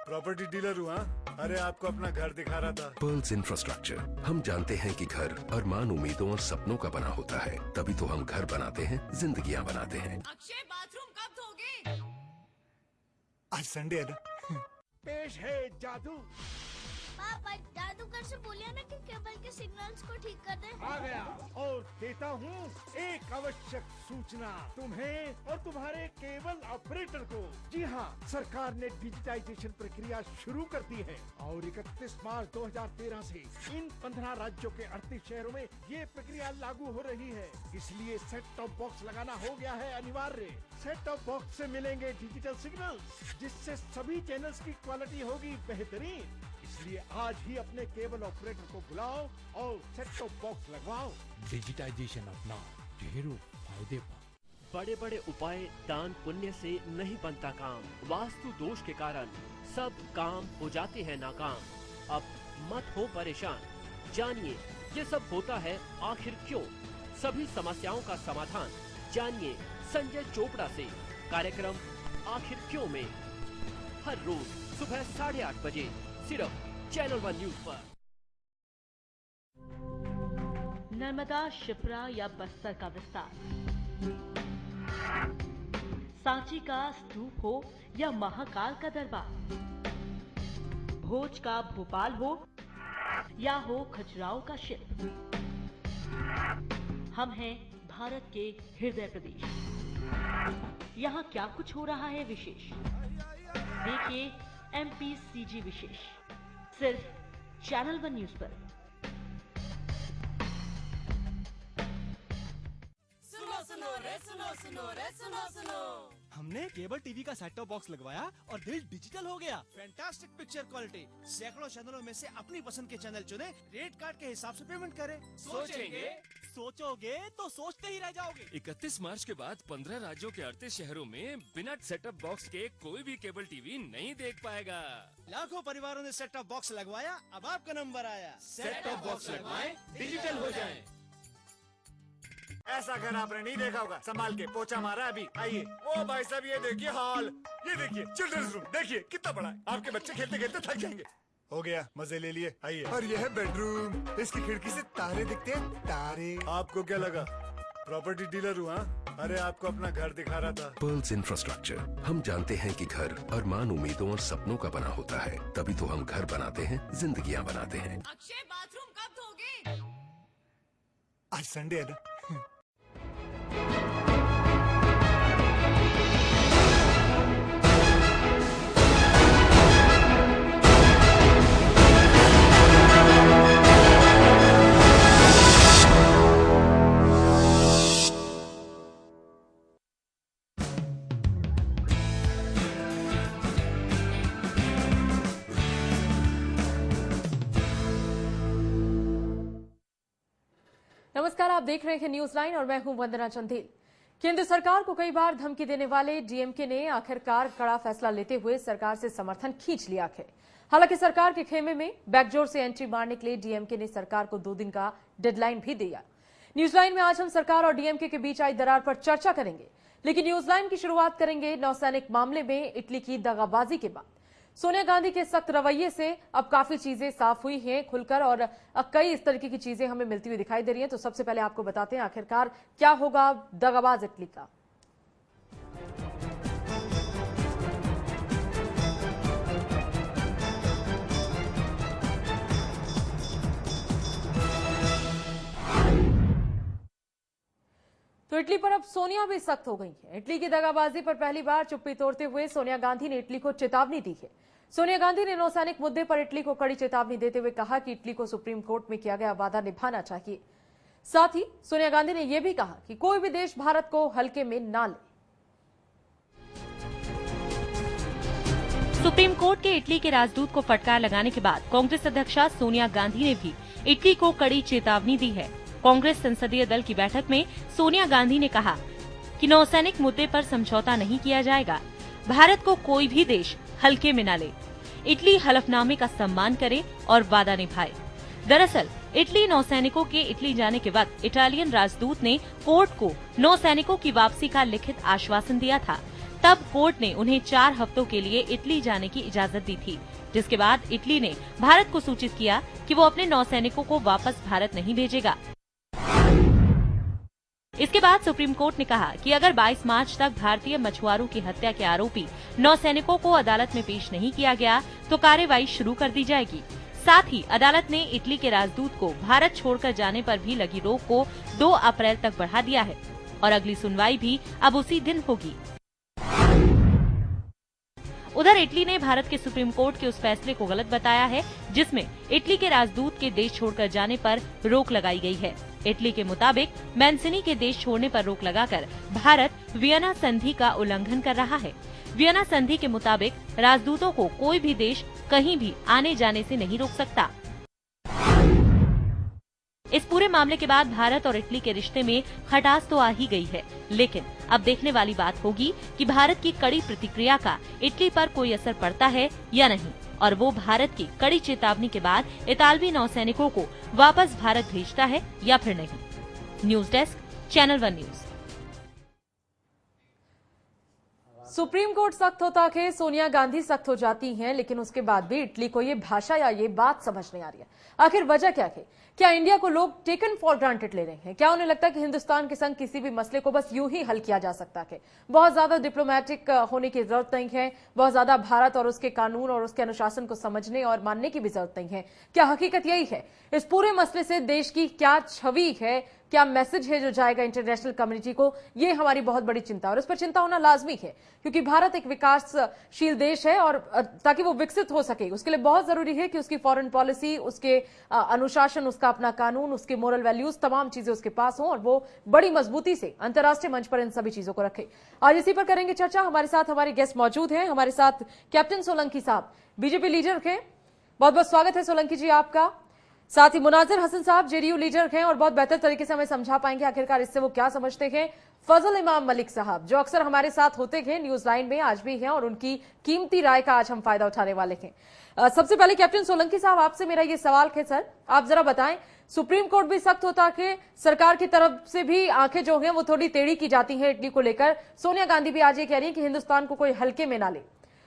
Property dealer हूँ। अरे आपको अपना घर दिखा रहा था। Pearls infrastructure. हम जानते हैं कि घर अरमान, उम्मीदों और सपनों का बना होता है, तभी तो हम घर बनाते हैं, जिंदगियां बनाते हैं। अक्षय, बाथरूम कब धोगे? आज संडे है ना। पेश है जादू। पापा, जादूगर से बोलिए ना कि केबल के सिग्नल्स को ठीक कर दे। आ गया और देता हूँ एक आवश्यक सूचना तुम्हें और तुम्हारे केबल ऑपरेटर को। जी हाँ, सरकार ने डिजिटाइजेशन प्रक्रिया शुरू कर दी है और 31 मार्च 2013 से इन 15 राज्यों के 38 शहरों में ये प्रक्रिया लागू हो रही है। इसलिए सेट टॉप बॉक्स लगाना हो गया है अनिवार्य। सेट टॉप बॉक्स से मिलेंगे डिजिटल सिग्नल, जिससे सभी चैनल्स की क्वालिटी होगी बेहतरीन। इसलिए आज ही अपने केबल ऑपरेटर को बुलाओ और सेट टॉप बॉक्स लगवाओ। डिजिटाइजेशन अपनाओ, ढेरों फायदे पाओ। बड़े बड़े उपाय दान पुण्य से नहीं बनता काम। वास्तु दोष के कारण सब काम हो जाते हैं नाकाम। अब मत हो परेशान, जानिए ये सब होता है आखिर क्यों। सभी समस्याओं का समाधान जानिए संजय चोपड़ा से। कार्यक्रम आखिर क्यों में हर रोज सुबह 8:30 बजे सिर्फ चैनल 1 न्यूज पर। नर्मदा, शिप्रा या बस्तर का विस्तार, सांची का स्तूप हो या महाकाल का दरबार, भोज का भोपाल हो या हो खजुराहो का शिल्प, हम हैं भारत के हृदय प्रदेश। यहाँ क्या कुछ हो रहा है विशेष। देखिए MPCG विशेष सिर्फ चैनल 1 न्यूज पर। सुनो सुनो रे, सुनो सुनो रे, सुनो सुनो। हमने केबल टीवी का सेट टॉप बॉक्स लगवाया और दिल डिजिटल हो गया। Fantastic picture quality. सैकड़ों चैनलों में से अपनी पसंद के चैनल चुने, रेट कार्ड के हिसाब से पेमेंट करें। सोचोगे तो सोचते ही रह जाओगे। 31 मार्च के बाद 15 राज्यों के 38 शहरों में बिना सेटअप बॉक्स के कोई भी केबल टीवी नहीं देख पाएगा। लाखों परिवारों ने सेट टॉप बॉक्स लगवाया, अब आपका नंबर आया। सेट टॉप बॉक्स लगवाएं, डिजिटल हो जाएं। ऐसा घर आपने नहीं देखा होगा। संभाल के पोछा मारा अभी। आइए। ओ भाई साहब, ये देखिए हॉल, ये देखिए चिल्ड्रंस रूम, देखिए कितना बड़ा है। आपके बच्चे खेलते खेलते थक जाएंगे। हो गया, मजे ले लिए। आइए। और ये है बेडरूम। इसकी खिड़की से तारे दिखते हैं, तारे। आपको क्या लगा प्रॉपर्टी डीलर हूँ? अरे आपको अपना घर दिखा रहा था। Pearls infrastructure. हम जानते हैं कि घर अरमान, उम्मीदों और सपनों का बना होता है, तभी तो हम घर बनाते हैं, जिंदगियां बनाते हैं। अक्षय, बाथरूम कब धोगे? आज संडे है ना। नमस्कार, आप देख रहे हैं न्यूज लाइन और मैं हूं वंदना चंदेल। केंद्र सरकार को कई बार धमकी देने वाले डीएमके ने आखिरकार कड़ा फैसला लेते हुए सरकार से समर्थन खींच लिया है। हालांकि सरकार के खेमे में बैकडोर से एंट्री मारने के लिए डीएमके ने सरकार को 2 दिन का डेडलाइन भी दिया। न्यूज लाइन में आज हम सरकार और डीएमके के बीच आई दरार पर चर्चा करेंगे, लेकिन न्यूज लाइन की शुरुआत करेंगे नौसैनिक मामले में इटली की दगाबाजी के बाद। सोनिया गांधी के सख्त रवैये से अब काफी चीजें साफ हुई हैं खुलकर, और कई इस तरीके की चीजें हमें मिलती हुई दिखाई दे रही हैं। तो सबसे पहले आपको बताते हैं आखिरकार क्या होगा दगाबाज इटली का। तो इटली पर अब सोनिया भी सख्त हो गई है। इटली की दगाबाजी पर पहली बार चुप्पी तोड़ते हुए सोनिया गांधी ने इटली को चेतावनी दी है। सोनिया गांधी ने नौसैनिक मुद्दे पर इटली को कड़ी चेतावनी देते हुए कहा कि इटली को सुप्रीम कोर्ट में किया गया वादा निभाना चाहिए। साथ ही सोनिया गांधी ने यह भी कहा कि कोई भी देश भारत को हल्के में ना ले। सुप्रीम कोर्ट के इटली के राजदूत को फटकार लगाने के बाद कांग्रेस अध्यक्षा सोनिया गांधी ने भी इटली को कड़ी चेतावनी दी है। कांग्रेस संसदीय दल की बैठक में सोनिया गांधी ने कहा कि नौसैनिक मुद्दे पर समझौता नहीं किया जाएगा, भारत को कोई भी देश हल्के में न ले। इटली हलफनामे का सम्मान करे और वादा निभाए। दरअसल इटली नौसैनिकों के इटली जाने के वक्त इटालियन राजदूत ने कोर्ट को नौसैनिकों की वापसी का लिखित आश्वासन दिया था, तब कोर्ट ने उन्हें 4 हफ्तों के लिए इटली जाने की इजाजत दी थी, जिसके बाद इटली ने भारत को सूचित किया कि वो अपने नौसैनिकों को वापस भारत नहीं भेजेगा। इसके बाद सुप्रीम कोर्ट ने कहा कि अगर 22 मार्च तक भारतीय मछुआरों की हत्या के आरोपी नौसैनिकों को अदालत में पेश नहीं किया गया तो कार्रवाई शुरू कर दी जाएगी। साथ ही अदालत ने इटली के राजदूत को भारत छोड़कर जाने पर भी लगी रोक को 2 अप्रैल तक बढ़ा दिया है और अगली सुनवाई भी अब उसी दिन होगी। उधर इटली ने भारत के सुप्रीम कोर्ट के उस फैसले को गलत बताया है जिसमें इटली के राजदूत के देश छोड़कर जाने पर रोक लगाई गई है। इटली के मुताबिक मैंसिनी के देश छोड़ने पर रोक लगाकर भारत वियना संधि का उल्लंघन कर रहा है। वियना संधि के मुताबिक राजदूतों को कोई भी देश कहीं भी आने जाने से नहीं रोक सकता। इस पूरे मामले के बाद भारत और इटली के रिश्ते में खटास तो आ ही गई है, लेकिन अब देखने वाली बात होगी कि भारत की कड़ी प्रतिक्रिया का इटली पर कोई असर पड़ता है या नहीं, और वो भारत की कड़ी चेतावनी के बाद इतालवी नौसैनिकों को वापस भारत भेजता है या फिर नहीं। News desk, channel 1 news. Supreme court सख्त होता है, सोनिया गांधी सख्त हो जाती हैं, लेकिन उसके बाद भी इटली को ये भाषा या ये बात समझ नहीं आ रही है। आखिर वजह क्या है? क्या इंडिया को लोग टेकन फॉर ग्रांटेड ले रहे हैं? क्या उन्हें लगता है कि हिंदुस्तान के संग किसी भी मसले को बस यूं ही हल किया जा सकता है? बहुत ज्यादा डिप्लोमेटिक होने की जरूरत नहीं है, बहुत ज्यादा भारत और उसके कानून और उसके अनुशासन को समझने और मानने की भी जरूरत नहीं है। क्या हकीकत यही है? इस पूरे मसले से देश की क्या छवि है, क्या मैसेज है जो जाएगा इंटरनेशनल कम्युनिटी को, ये हमारी बहुत बड़ी चिंता, और इस पर चिंता होना लाजमी है क्योंकि भारत एक विकासशील देश है और ताकि वो विकसित हो सके उसके लिए बहुत जरूरी है कि उसकी फॉरेन पॉलिसी, उसके अनुशासन, उसका अपना कानून, उसके मोरल वैल्यूज, तमाम चीजें उसके पास हों और वो बड़ी मजबूती से अंतर्राष्ट्रीय मंच पर इन सभी चीजों को रखे। आज इसी पर करेंगे चर्चा। हमारे साथ हमारे गेस्ट मौजूद हैं। हमारे साथ कैप्टन सोलंकी साहब, बीजेपी लीडर हैं, बहुत बहुत स्वागत है सोलंकी जी आपका। साथ ही मुनाजिर हसन साहब, जेडीयू लीडर हैं और बहुत बेहतर तरीके से हमें समझा पाएंगे आखिरकार इससे वो क्या समझते हैं। फजल इमाम मलिक साहब, जो अक्सर हमारे साथ होते हैं न्यूज लाइन में, आज भी हैं और उनकी कीमती राय का आज हम फायदा उठाने वाले हैं। सबसे पहले कैप्टन सोलंकी साहब, आपसे मेरा ये सवाल है सर, आप जरा बताएं, सुप्रीम कोर्ट भी सख्त होता है, सरकार की तरफ से भी आंखें जो हैं वो थोड़ी टेढ़ी की जाती हैं इटली को लेकर। सोनिया गांधी भी आज ये कह रही है कि हिंदुस्तान को कोई हल्के में ना ले।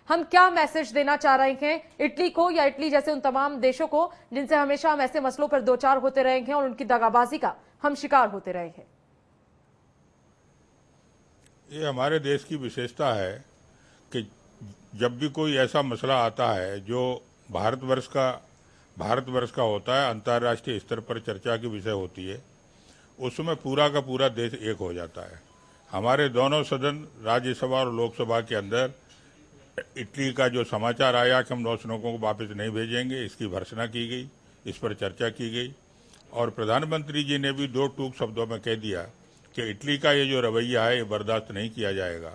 हम क्या मैसेज देना चाह रहे हैं इटली को या इटली जैसे उन तमाम देशों को जिनसे हमेशा हम ऐसे मसलों पर दो चार होते रहे हैं और उनकी दगाबाजी का हम शिकार होते रहे हैं? ये हमारे देश की विशेषता है कि जब भी कोई ऐसा मसला आता है जो भारतवर्ष का होता है, अंतर्राष्ट्रीय स्तर पर चर्चा की विषय होती है, उसमें पूरा का पूरा देश एक हो जाता है। हमारे दोनों सदन, राज्यसभा और लोकसभा के अंदर इटली का जो समाचार आया कि हम नौसैनिकों को वापस नहीं भेजेंगे, इसकी भर्त्सना की गई, इस पर चर्चा की गई और प्रधानमंत्री जी ने भी 2 टूक शब्दों में कह दिया कि इटली का ये जो रवैया है ये बर्दाश्त नहीं किया जाएगा।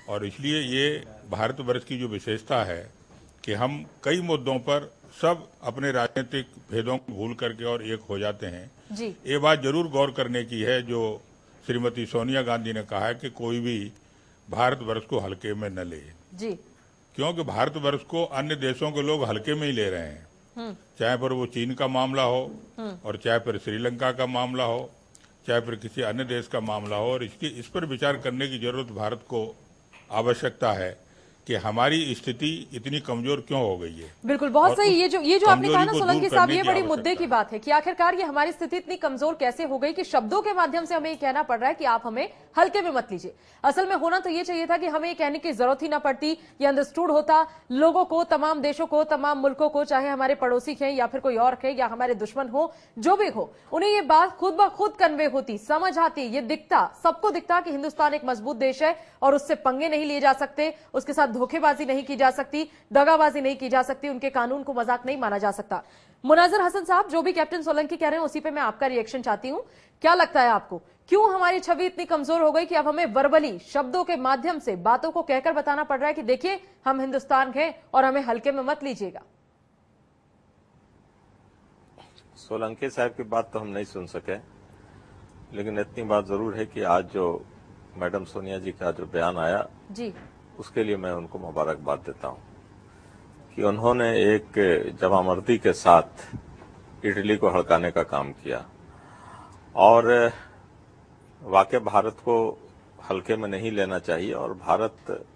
और इसलिए ये भारतवर्ष की जो विशेषता है कि हम कई मुद्दों पर सब अपने राजनीतिक भेदों को भूल करके और एक हो जाते हैं जी। ये बात जरूर गौर करने की है जो श्रीमती सोनिया गांधी ने कहा है कि कोई भी भारतवर्ष को हल्के में न ले जी, क्योंकि भारतवर्ष को अन्य देशों के लोग हल्के में ही ले रहे हैं, चाहे पर वो चीन का मामला हो और चाहे फिर श्रीलंका का मामला हो, चाहे फिर किसी अन्य देश का मामला हो। और इस पर विचार करने की जरूरत भारत को आवश्यकता है कि हमारी स्थिति इतनी कमजोर क्यों हो गई है। बिल्कुल, बहुत सही। ये जो आपने कहा ना सोलंकी साहब, ये बड़ी मुद्दे की बात है कि आखिरकार ये हमारी स्थिति इतनी कमजोर कैसे हो गई कि शब्दों के माध्यम से हमें ये कहना पड़ रहा है कि आप हमें हल्के में मत लीजिए। असल में होना तो ये चाहिए था कि हमें ये कहने की जरूरत ही ना पड़ती, ये अंडरस्टूड होता लोगों को, तमाम देशों को, तमाम मुल्कों को, चाहे हमारे पड़ोसी हैं या फिर कोई और है या हमारे दुश्मन हो, जो भी हो, उन्हें ये बात खुद ब खुद कन्वे होती, समझ आती, ये दिखता, सबको दिखता कि हिंदुस्तान एक मजबूत देश है और उससे पंगे नहीं लिए जा सकते, उसके साथ धोखेबाजी नहीं की जा सकती, दगाबाजी नहीं की जा सकती, उनके कानून को मजाक नहीं माना जा सकता। मुनाजिर हसन साहब, जो भी कैप्टन सोलंकी कह रहे हैं उसी पे मैं आपका रिएक्शन चाहती हूं। क्या लगता है आपको, क्यों हमारी छवि इतनी कमजोर हो गई कि अब हमें वर्बली, शब्दों के माध्यम से बातों को कहकर बताना पड़ रहा है कि देखिए हम हिंदुस्तान हैं और हमें हल्के में मत लीजिएगा? सोलंकी साहब की बात तो हम नहीं सुन सके, लेकिन इतनी बात जरूर है कि आज जो मैडम सोनिया जी का जो बयान आया जी, उसके लिए मैं उनको मुबारकबाद देता हूं कि उन्होंने एक जवामर्दी के साथ इटली को हड़काने का काम किया और वाकई भारत को हल्के में नहीं लेना चाहिए और भारत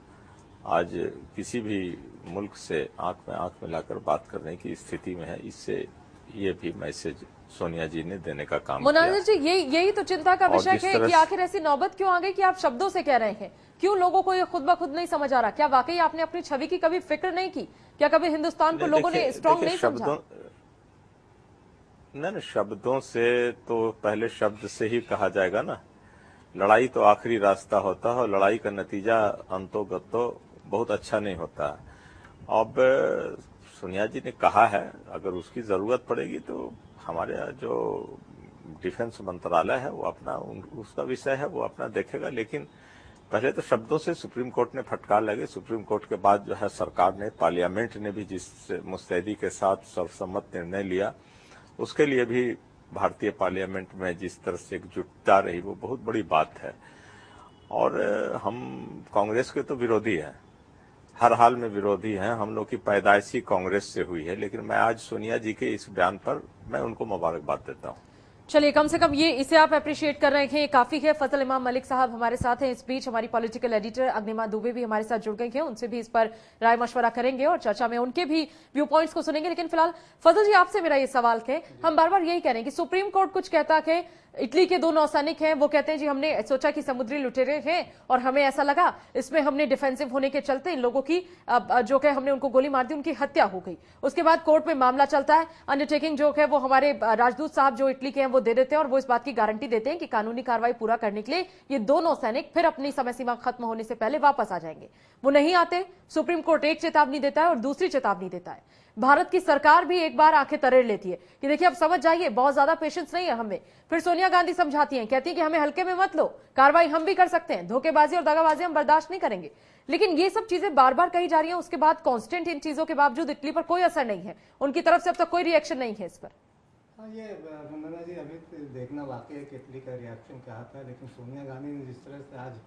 आज किसी भी मुल्क से आंख में आंख मिलाकर बात करने की स्थिति में है। इससे ये भी मैसेज सोनिया जी ने देने का काम किया। मुनाजिर जी, यही तो चिंता का विषय है कि आखिर ऐसी नौबत क्यों आ गई कि आप शब्दों से कह रहे हैं? क्यों लोगों को ये खुद ब खुद नहीं समझ आ रहा? क्या वाकई आपने अपनी छवि की कभी फिक्र नहीं की? क्या कभी हिंदुस्तान को लोगों ने स्ट्रॉन्ग नहीं समझा? नहीं, शब्दों से तो पहले शब्द से ही कहा जाएगा ना। लड़ाई तो आखिरी रास्ता होता है और लड़ाई का नतीजा अंतोगतो बहुत अच्छा नहीं होता। अब सोनिया जी ने कहा है, अगर उसकी जरूरत पड़ेगी तो हमारे जो डिफेंस मंत्रालय है वो अपना उसका विषय है, वो अपना देखेगा। लेकिन पहले तो शब्दों से सुप्रीम कोर्ट ने फटकार लगे। सुप्रीम कोर्ट के बाद जो है सरकार ने, पार्लियामेंट ने भी जिस मुस्तैदी के साथ सर्वसम्मत निर्णय लिया, उसके लिए भी भारतीय पार्लियामेंट में जिस तरह से एकजुटता रही वो बहुत बड़ी बात है। और हम कांग्रेस के तो विरोधी हैं, हर हाल में विरोधी हैं। हम लोग की पैदाइश ही कांग्रेस से हुई है। लेकिन मैं आज सोनिया जी के इस बयान पर मैं उनको मुबारकबाद देता हूं। चलिए, कम से कम ये इसे आप अप्रिशिएट कर रहे हैं, काफी है। फजल इमाम मलिक साहब हमारे साथ हैं। इस बीच हमारी पॉलिटिकल एडिटर अग्निमा दुबे भी हमारे साथ जुड़ गई हैं। उनसे भी इस पर राय मशवरा करेंगे और चर्चा में उनके भी व्यू पॉइंट्स को सुनेंगे। लेकिन फिलहाल फजल जी, आपसे मेरा ये सवाल है, हम बार बार यही कह रहे हैं कि सुप्रीम कोर्ट कुछ कहता है, इटली के 2 नौसैनिक हैं, वो कहते हैं जी हमने सोचा कि समुद्री लुटेरे हैं और हमें ऐसा लगा इसमें हमने डिफेंसिव होने के चलते इन लोगों की जो है हमने उनको गोली मार दी, उनकी हत्या हो गई। उसके बाद कोर्ट में मामला चलता है, अंडरटेकिंग जो है वो हमारे राजदूत साहब जो इटली के हैं वो दे देते हैं और वो इस बात की गारंटी देते हैं कि कानूनी कार्रवाई पूरा करने के लिए ये 2 नौसैनिक फिर अपनी समय सीमा खत्म होने से पहले वापस आ जाएंगे। वो नहीं आते। सुप्रीम कोर्ट एक चेतावनी देता है और दूसरी चेतावनी देता है। भारत की सरकार भी एक बार आंखें तरेड़ लेती है कि देखिए अब समझ जाइए, बहुत ज्यादा पेशेंस नहीं है हमें। फिर सोनिया गांधी समझाती हैं, कहती हैं कि हमें हल्के में मत लो, कार्रवाई हम भी कर सकते हैं, धोखेबाजी और दगाबाजी हम बर्दाश्त नहीं करेंगे। लेकिन ये सब चीजें बार बार कही जा रही हैं, उसके बाद कांस्टेंट इन चीजों के बावजूद इटली पर कोई असर नहीं है, उनकी तरफ से अब तक कोई रिएक्शन नहीं है इस पर। ये वंदना जी, अभी देखना वाकई है कि इटली का रिएक्शन क्या आता है। लेकिन सोनिया गांधी ने जिस तरह से आज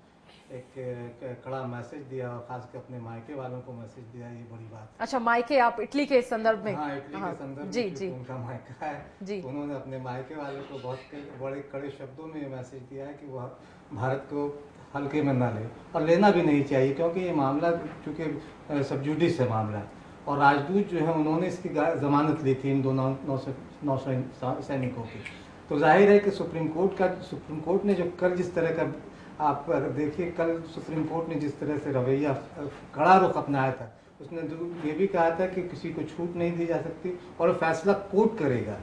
एक कड़ा मैसेज दिया और खासकर अपने मायके वालों को मैसेज दिया, ये बड़ी बात है। अच्छा, मायके आप इटली के संदर्भ में? हाँ, इटली के संदर्भ जी में जी, उनका मायका है जी। तो उन्होंने अपने मायके वालों को बहुत बड़े कड़े शब्दों में मैसेज दिया है कि वह भारत को हल्के में न ले और लेना भी नहीं चाहिए, क्योंकि ये मामला चूंकि सब जुडिस है मामला। और राजदूत जो है उन्होंने इसकी जमानत ली थी इन दोनों नौसैनिकों की। तो जाहिर है कि सुप्रीम कोर्ट ने जो कल जिस तरह का, आप अगर देखिए कल सुप्रीम कोर्ट ने जिस तरह से रवैया कड़ा रुख अपनाया था, उसने ये भी कहा था कि किसी को छूट नहीं दी जा सकती और फैसला कोर्ट करेगा।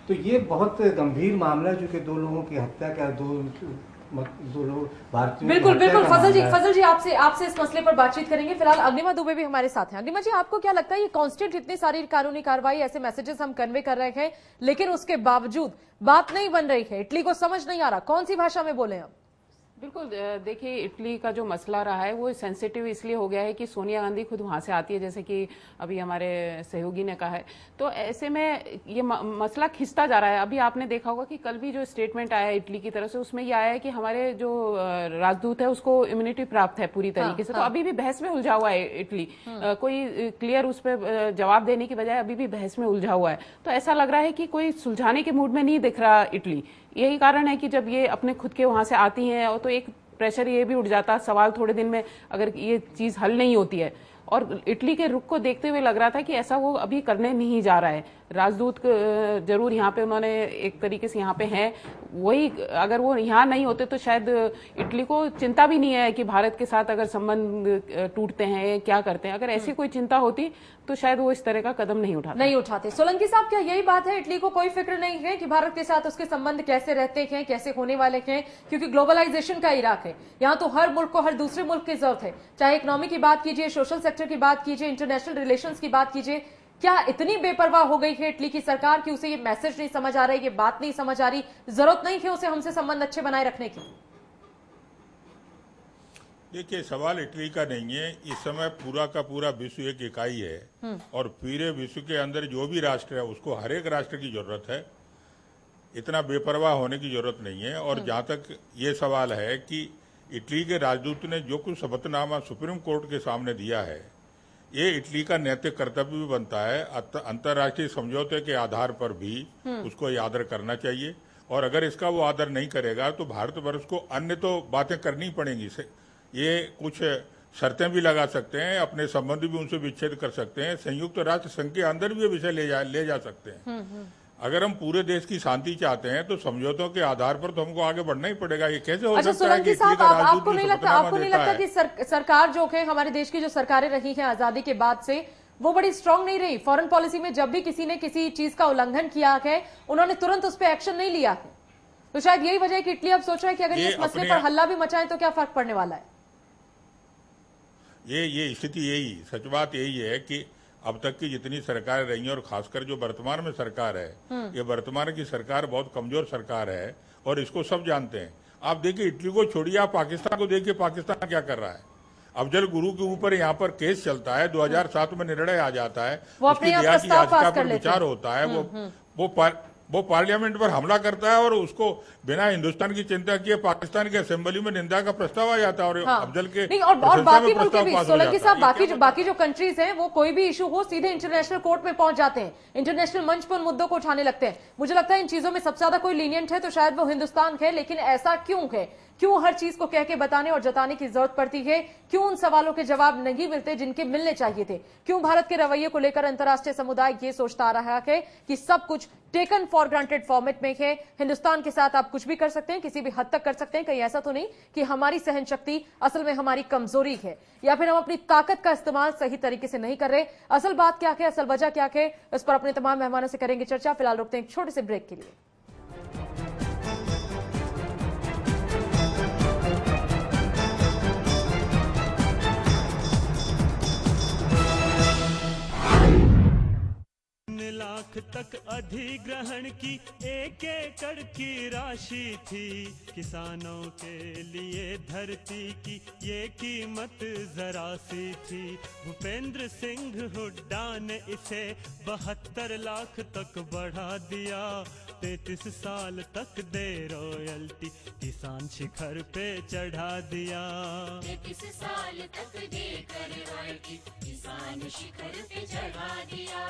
तो ये बहुत गंभीर मामला है, जो कि 2 लोगों की हत्या का, दो लोग भारतीय। बिल्कुल बिल्कुल, फजल जी आपसे इस मसले पर बातचीत करेंगे। फिलहाल अग्निमा दुबे भी हमारे साथ हैं। अग्निमा जी, आपको क्या लगता है ये कांस्टेंट इतनी सारी कानूनी कार्रवाई, ऐसे मैसेजेस हम कन्वे कर रहे हैं, लेकिन उसके बावजूद बात नहीं बन रही है, इटली को समझ नहीं आ रहा, कौन सी भाषा में बोले हम? बिल्कुल, देखिए इटली का जो मसला रहा है वो सेंसिटिव इसलिए हो गया है कि सोनिया गांधी खुद वहां से आती है, जैसे कि अभी हमारे सहयोगी ने कहा है। तो ऐसे में ये मसला खिंचता जा रहा है। अभी आपने देखा होगा कि कल भी जो स्टेटमेंट आया है इटली की तरफ से, उसमें ये आया है कि हमारे जो राजदूत है उसको इम्यूनिटी प्राप्त है पूरी तरीके से। तो अभी भी बहस में उलझा हुआ है इटली, कोई क्लियर उस पर जवाब देने की बजाय अभी भी बहस में उलझा हुआ है। तो ऐसा लग रहा है कि कोई सुलझाने के मूड में नहीं दिख रहा इटली। यही कारण है कि जब ये अपने खुद के वहां से आती हैं और तो एक प्रेशर ये भी उठ जाता, सवाल थोड़े दिन में अगर ये चीज हल नहीं होती है। और इटली के रुख को देखते हुए लग रहा था कि ऐसा वो अभी करने नहीं जा रहा है। राजदूत जरूर यहाँ पे उन्होंने एक तरीके से यहाँ पे हैं, वही अगर वो यहाँ नहीं होते तो शायद इटली को चिंता भी नहीं है कि भारत के साथ अगर संबंध टूटते हैं क्या करते हैं। अगर ऐसी कोई चिंता होती तो शायद वो इस तरह का कदम नहीं उठाते। सोलंकी साहब, क्या यही बात है, इटली को कोई फिक्र नहीं है कि भारत के साथ उसके संबंध कैसे रहते हैं, कैसे होने वाले हैं? क्योंकि ग्लोबलाइजेशन का इराक है, यहाँ तो हर मुल्क को हर दूसरे मुल्क की जरूरत है, चाहे इकोनॉमी की बात कीजिए, सोशल सेक्टर की बात कीजिए, इंटरनेशनल रिलेशंस की बात कीजिए। क्या इतनी बेपरवाह हो गई है इटली की सरकार कि उसे ये मैसेज नहीं समझ आ रहा है, ये बात नहीं समझ आ रही, जरूरत नहीं है उसे हमसे संबंध अच्छे बनाए रखने की? देखिए, सवाल इटली का नहीं है। इस समय पूरा का पूरा विश्व एक इकाई है और पूरे विश्व के अंदर जो भी राष्ट्र है उसको हर एक राष्ट्र की जरूरत है। इतना बेपरवाह होने की जरूरत नहीं है। और जहां तक ये सवाल है कि इटली के राजदूत ने जो कुछ शपथनामा सुप्रीम कोर्ट के सामने दिया है, ये इटली का नैतिक कर्तव्य भी बनता है। अंतर्राष्ट्रीय समझौते के आधार पर भी उसको ये आदर करना चाहिए और अगर इसका वो आदर नहीं करेगा तो भारतवर्ष को अन्य तो बातें करनी पड़ेंगी। ये कुछ शर्तें भी लगा सकते हैं, अपने संबंध भी उनसे विच्छेद कर सकते हैं, संयुक्त राष्ट्र संघ के अंदर भी ये विषय ले जा सकते हैं। अगर हम पूरे देश की शांति चाहते हैं तो समझौतों के आधार पर तो हमको आगे बढ़ना ही पड़ेगा। ये कैसे हो सकता है कि आपको नहीं लगता कि सरकार जो है हमारे देश की जो सरकारें रही हैं आजादी के बाद से वो बड़ी स्ट्रांग नहीं रही? फॉरेन पॉलिसी में जब भी किसी ने किसी चीज का उल्लंघन किया है उन्होंने तुरंत उस पर एक्शन नहीं लिया है। तो शायद यही वजह है कि इटली अब सोच रहा है कि अगर इस मसले पर हल्ला भी मचाएं तो क्या फर्क पड़ने वाला है। ये स्थिति यही, सच बात यही है कि अब तक की जितनी सरकारें रही हैं और खासकर जो वर्तमान में सरकार है, ये वर्तमान की सरकार बहुत कमजोर सरकार है और इसको सब जानते हैं। आप देखिए इटली को छोड़िए, आप पाकिस्तान को देखिए, पाकिस्तान क्या कर रहा है। अफजल गुरु के ऊपर यहाँ पर केस चलता है, 2007 में निर्णय आ जाता है, उसकी दया की याचिका पर विचार होता है, वो पार्लियामेंट पर हमला करता है और उसको बिना हिंदुस्तान की चिंता किए पाकिस्तान की असेंबली में निंदा का प्रस्ताव आ जाता है और अफजल के नहीं, और बाकी मुल्क भी सोलंकी साहब, बाकी जो कंट्रीज हैं वो कोई भी इशू हो सीधे इंटरनेशनल कोर्ट में पहुंच जाते हैं, इंटरनेशनल मंच पर उन मुद्दों को उठाने लगते हैं। मुझे लगता है इन चीजों में सबसे ज्यादा कोई लीनियंट है तो शायद वो हिंदुस्तान है। लेकिन ऐसा क्यों है? क्यों हर चीज को कह के बताने और जताने की जरूरत पड़ती है? क्यों उन सवालों के जवाब नहीं मिलते जिनके मिलने चाहिए थे? क्यों भारत के रवैये को लेकर अंतर्राष्ट्रीय समुदाय ये सोचता आ रहा है कि सब कुछ टेकन फॉर ग्रांटेड फॉर्मेट में है, हिंदुस्तान के साथ आप कुछ भी कर सकते हैं, किसी भी हद तक कर सकते हैं? कहीं ऐसा तो नहीं कि हमारी सहन शक्ति असल में हमारी कमजोरी है या फिर हम अपनी ताकत का इस्तेमाल सही तरीके से नहीं कर रहे? असल बात क्या है, असल वजह क्या है, इस पर अपने तमाम मेहमानों से करेंगे चर्चा। फिलहाल रुकते हैं एक छोटे से ब्रेक के लिए। लाख तक अधिग्रहण की 1 एकड़ की राशि थी, किसानों के लिए धरती की ये कीमत जरा सी थी। भूपेंद्र सिंह हुड्डा ने इसे 72 लाख तक बढ़ा दिया, 33 साल तक दे रॉयल्टी, किसान शिखर पे चढ़ा दिया। 33 साल तक देकर रॉयल्टी, किसान शिखर पे चढ़ा दिया।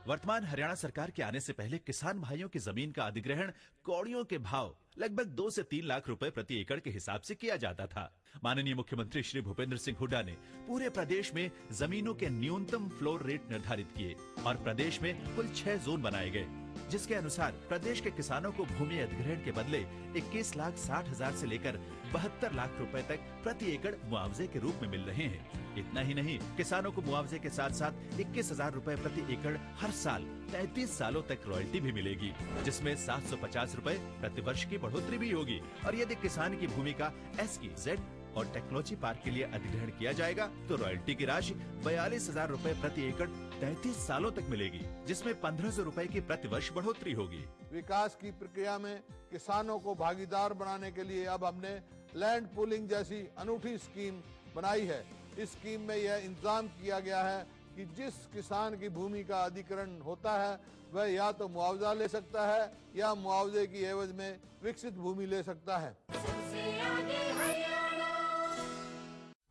वर्तमान हरियाणा सरकार के आने से पहले किसान भाइयों की जमीन का अधिग्रहण कौड़ियों के भाव लगभग 2 से 3 लाख रुपए प्रति एकड़ के हिसाब से किया जाता था। माननीय मुख्यमंत्री श्री भूपेंद्र सिंह हुड्डा ने पूरे प्रदेश में जमीनों के न्यूनतम फ्लोर रेट निर्धारित किए और प्रदेश में कुल 6 जोन बनाए गए, जिसके अनुसार प्रदेश के किसानों को भूमि अधिग्रहण के बदले 21,60,000 से लेकर 72 लाख रुपए तक प्रति एकड़ मुआवजे के रूप में मिल रहे हैं। इतना ही नहीं, किसानों को मुआवजे के साथ साथ 21,000 रुपए प्रति एकड़ हर साल 33 सालों तक रॉयल्टी भी मिलेगी, जिसमें 750 रुपए प्रति वर्ष की बढ़ोतरी भी होगी। और यदि किसान की भूमि का SEZ और टेक्नोलॉजी पार्क के लिए अधिग्रहण किया जाएगा तो रॉयल्टी की राशि 42,000 रुपए प्रति एकड़ 33 सालों तक मिलेगी, जिसमें 1,500 रुपए की प्रति वर्ष बढ़ोतरी होगी। विकास की प्रक्रिया में किसानों को भागीदार बनाने के लिए अब हमने लैंड पूलिंग जैसी अनूठी स्कीम बनाई है। इस स्कीम में यह इंतजाम किया गया है कि जिस किसान की भूमि का अधिग्रहण होता है वह या तो मुआवजा ले सकता है या मुआवजे की एवज में विकसित भूमि ले सकता है।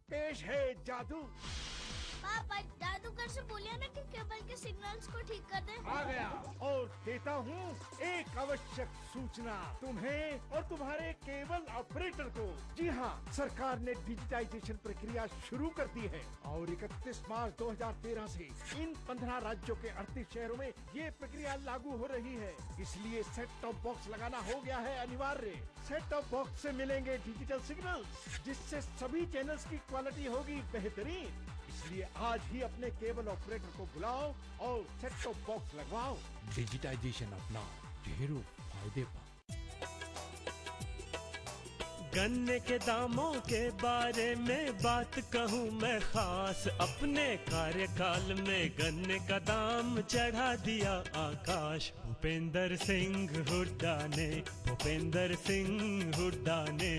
पेश है जादू। पापा जादूगर से बोलिए ना कि केबल के सिग्नल्स को ठीक कर दे। आ गया और देता हूँ एक आवश्यक सूचना तुम्हें और तुम्हारे केबल ऑपरेटर को। जी हाँ, सरकार ने डिजिटाइजेशन प्रक्रिया शुरू कर दी है और 31 मार्च 2013 से इन 15 राज्यों के 38 शहरों में ये प्रक्रिया लागू हो रही है। इसलिए सेट टॉप बॉक्स लगाना हो गया है अनिवार्य। सेट टॉप बॉक्स से मिलेंगे डिजिटल सिग्नल्स, जिससे सभी चैनल्स की क्वालिटी होगी बेहतरीन। इसलिए आज ही अपने केबल ऑपरेटर को बुलाओ और सेट टॉप बॉक्स लगवाओ। डिजिटाइजेशन अपनाओ, ढेरों फायदे पाओ। गन्ने के दामों के बारे में बात कहूँ मैं खास, अपने कार्यकाल में गन्ने का दाम चढ़ा दिया आकाश। भूपेंद्र सिंह हुड्डा ने, भूपेंद्र सिंह हुड्डा ने,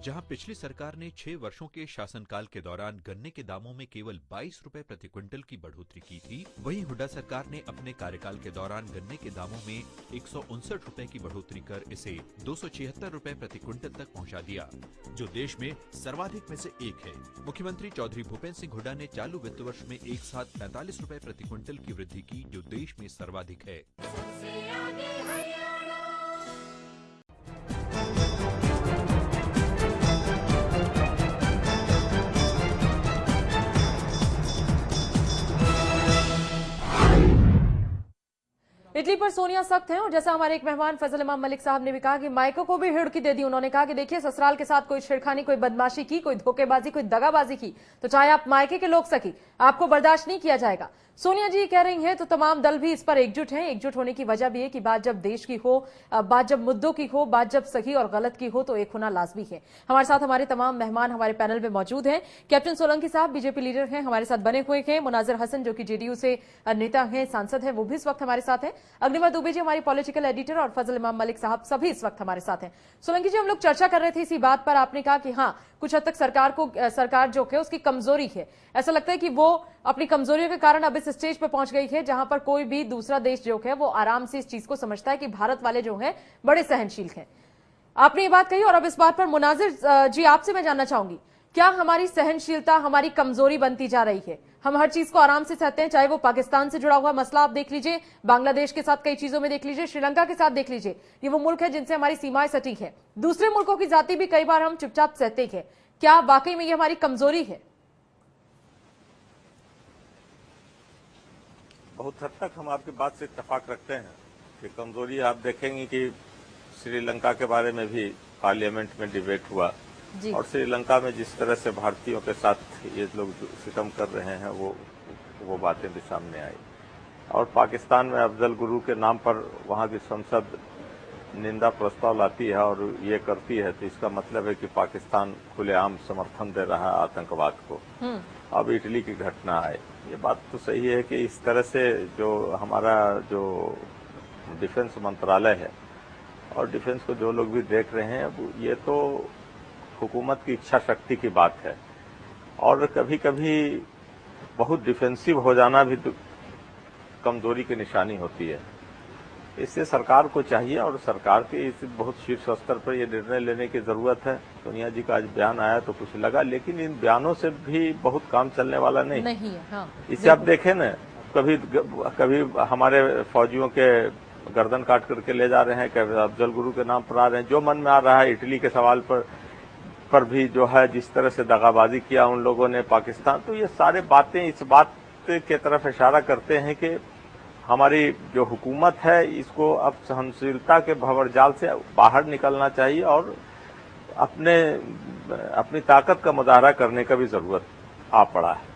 जहां पिछली सरकार ने 6 वर्षों के शासनकाल के दौरान गन्ने के दामों में केवल 22 रुपए प्रति क्विंटल की बढ़ोतरी की थी, वहीं हुड्डा सरकार ने अपने कार्यकाल के दौरान गन्ने के दामों में 159 रुपए की बढ़ोतरी कर इसे 276 रुपए प्रति क्विंटल तक पहुंचा दिया, जो देश में सर्वाधिक में से एक है। मुख्यमंत्री चौधरी भूपेंद्र सिंह हुड्डा ने चालू वित्त वर्ष में एक साथ 45 रुपए प्रति क्विंटल की वृद्धि की, जो देश में सर्वाधिक है। इटली पर सोनिया सख्त हैं और जैसा हमारे एक मेहमान फजल इमाम मलिक साहब ने भी कहा कि माइको को भी हिड़की दे दी। उन्होंने कहा कि देखिए, ससुराल के साथ कोई छेड़खानी, कोई बदमाशी की, कोई धोखेबाजी, कोई दगाबाजी की तो चाहे आप मायके के लोग सकी, आपको बर्दाश्त नहीं किया जाएगा। सोनिया जी कह रही हैं तो तमाम दल भी इस पर एकजुट हैं। एकजुट होने की वजह भी है कि बात जब देश की हो, बात जब मुद्दों की हो, बात जब सही और गलत की हो तो एक होना लाजमी है। हमारे साथ हमारे तमाम मेहमान हमारे पैनल में मौजूद हैं। कैप्टन सोलंकी साहब बीजेपी लीडर हैं, हमारे साथ बने हुए हैं। मुनाजिर हसन जो कि जेडीयू से नेता हैं, सांसद हैं, वो भी इस वक्त हमारे साथ हैं। अग्निवा दुबे जी हमारी पॉलिटिकल एडिटर और फजल इमाम मलिक साहब सभी इस वक्त हमारे साथ हैं। सोलंकी जी, हम लोग चर्चा कर रहे थे इसी बात पर, आपने कहा कि हाँ, कुछ हद तक सरकार जो है उसकी कमजोरी है। ऐसा लगता है कि वो अपनी कमजोरियों के कारण अब इस स्टेज पर पहुंच गई है जहां पर कोई भी दूसरा देश जो है वो आराम से इस चीज को समझता है कि भारत वाले जो हैं बड़े सहनशील हैं। आपने ये बात कही और अब इस बात पर मुनाजिर जी आपसे मैं जानना चाहूंगी, क्या हमारी सहनशीलता हमारी कमजोरी बनती जा रही है? हम हर चीज को आराम से सहते हैं, चाहे वो पाकिस्तान से जुड़ा हुआ मसला आप देख लीजिए, बांग्लादेश के साथ कई चीजों में देख लीजिए, श्रीलंका के साथ देख लीजिए। ये वो मुल्क है जिनसे हमारी सीमाएं सटी है। दूसरे मुल्कों की जाति भी कई बार हम चुपचाप सहते हैं। क्या वाकई में ये हमारी कमजोरी है? बहुत हद तक हम आपकी बात से इत्तेफाक रखते हैं कि कमजोरी आप देखेंगे कि श्रीलंका के बारे में भी पार्लियामेंट में डिबेट हुआ और श्रीलंका में जिस तरह से भारतीयों के साथ ये लोग सितम कर रहे हैं वो बातें भी सामने आई। और पाकिस्तान में अफजल गुरु के नाम पर वहां की संसद निंदा प्रस्ताव लाती है और ये करती है, तो इसका मतलब है कि पाकिस्तान खुलेआम समर्थन दे रहा है आतंकवाद को। अब इटली की घटना है, ये बात तो सही है कि इस तरह से जो हमारा जो डिफेंस मंत्रालय है और डिफेंस को जो लोग भी देख रहे हैं, ये तो हुकूमत की इच्छा शक्ति की बात है और कभी कभी बहुत डिफेंसिव हो जाना भी तो कमजोरी की निशानी होती है। इससे सरकार को चाहिए और सरकार के इस बहुत शीर्ष स्तर पर यह निर्णय लेने की जरूरत है। सोनिया जी का आज बयान आया तो कुछ लगा, लेकिन इन बयानों से भी बहुत काम चलने वाला नहीं है। हाँ, इसे आप देखें न, कभी हमारे फौजियों के गर्दन काट करके ले जा रहे हैं, कभी अफजल गुरु के नाम पर आ रहे हैं, जो मन में आ रहा है। इटली के सवाल पर भी जो है जिस तरह से दगाबाजी किया उन लोगों ने पाकिस्तान, तो ये सारे बातें इस बात के तरफ इशारा करते हैं कि हमारी जो हुकूमत है इसको अब सहनशीलता के भंवरजाल से बाहर निकलना चाहिए और अपनी ताकत का मुजाहरा करने का भी जरूरत आ पड़ा है।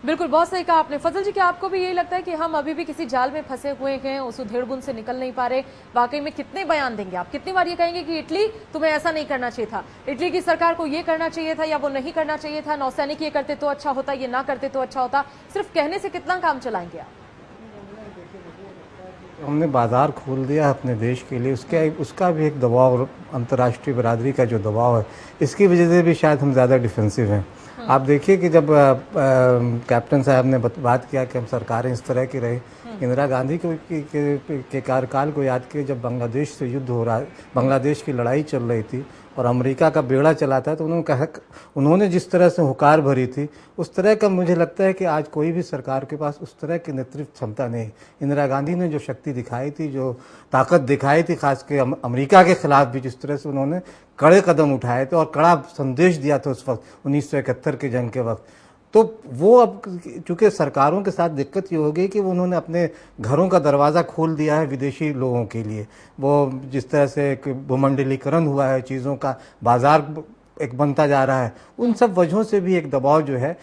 बिल्कुल, बहुत सही कहा आपने। फजल जी, क्या आपको भी यही लगता है कि हम अभी भी किसी जाल में फंसे हुए हैं, उस उधेड़बुन से निकल नहीं पा रहे? वाकई में कितने बयान देंगे आप, कितनी बार ये कहेंगे कि इटली तुम्हें ऐसा नहीं करना चाहिए था, इटली की सरकार को ये करना चाहिए था या वो नहीं करना चाहिए था, नौसैनिक ये करते तो अच्छा होता, ये ना करते तो अच्छा होता? सिर्फ कहने से कितना काम चलाएंगे आप? हमने बाजार खोल दिया अपने देश के लिए, उसका भी एक दबाव, अंतर्राष्ट्रीय बरादरी का जो दबाव है, इसकी वजह से भी शायद हम ज़्यादा डिफेंसिव हैं। आप देखिए कि जब कैप्टन साहब ने बात किया कि हम सरकारें इस तरह की रही, इंदिरा गांधी के कार्यकाल को याद किए, जब बांग्लादेश से युद्ध हो रहा, बांग्लादेश की लड़ाई चल रही थी और अमेरिका का बेड़ा चला था, तो उन्होंने जिस तरह से हुकार भरी थी, उस तरह का मुझे लगता है कि आज कोई भी सरकार के पास उस तरह की नेतृत्व क्षमता नहीं। इंदिरा गांधी ने जो शक्ति दिखाई थी, जो ताकत दिखाई थी, खासकर अमेरिका के खिलाफ भी जिस तरह से उन्होंने कड़े कदम उठाए थे और कड़ा संदेश दिया था उस वक्त 1971 की जंग के वक्त, तो वो अब चूंकि सरकारों के साथ दिक्कत ये हो गई कि उन्होंने अपने घरों का दरवाज़ा खोल दिया है विदेशी लोगों के लिए। वो जिस तरह से भूमंडलीकरण हुआ है, चीज़ों का बाजार एक बनता जा रहा है, उन सब वजहों से भी एक दबाव जो है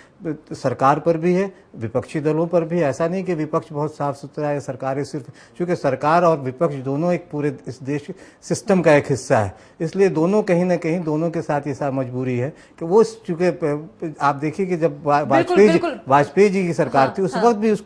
सरकार पर भी है, विपक्षी दलों पर भी। ऐसा नहीं कि विपक्ष बहुत साफ सुथरा है, सरकारें सिर्फ, क्योंकि सरकार और विपक्ष दोनों एक पूरे इस देश सिस्टम का एक हिस्सा है, इसलिए दोनों कहीं ना कहीं दोनों के साथ ये साथ मजबूरी है कि वो, चूंकि आप देखिए कि जब वाजपेयी जी की सरकार थी, उस वक्त भी उस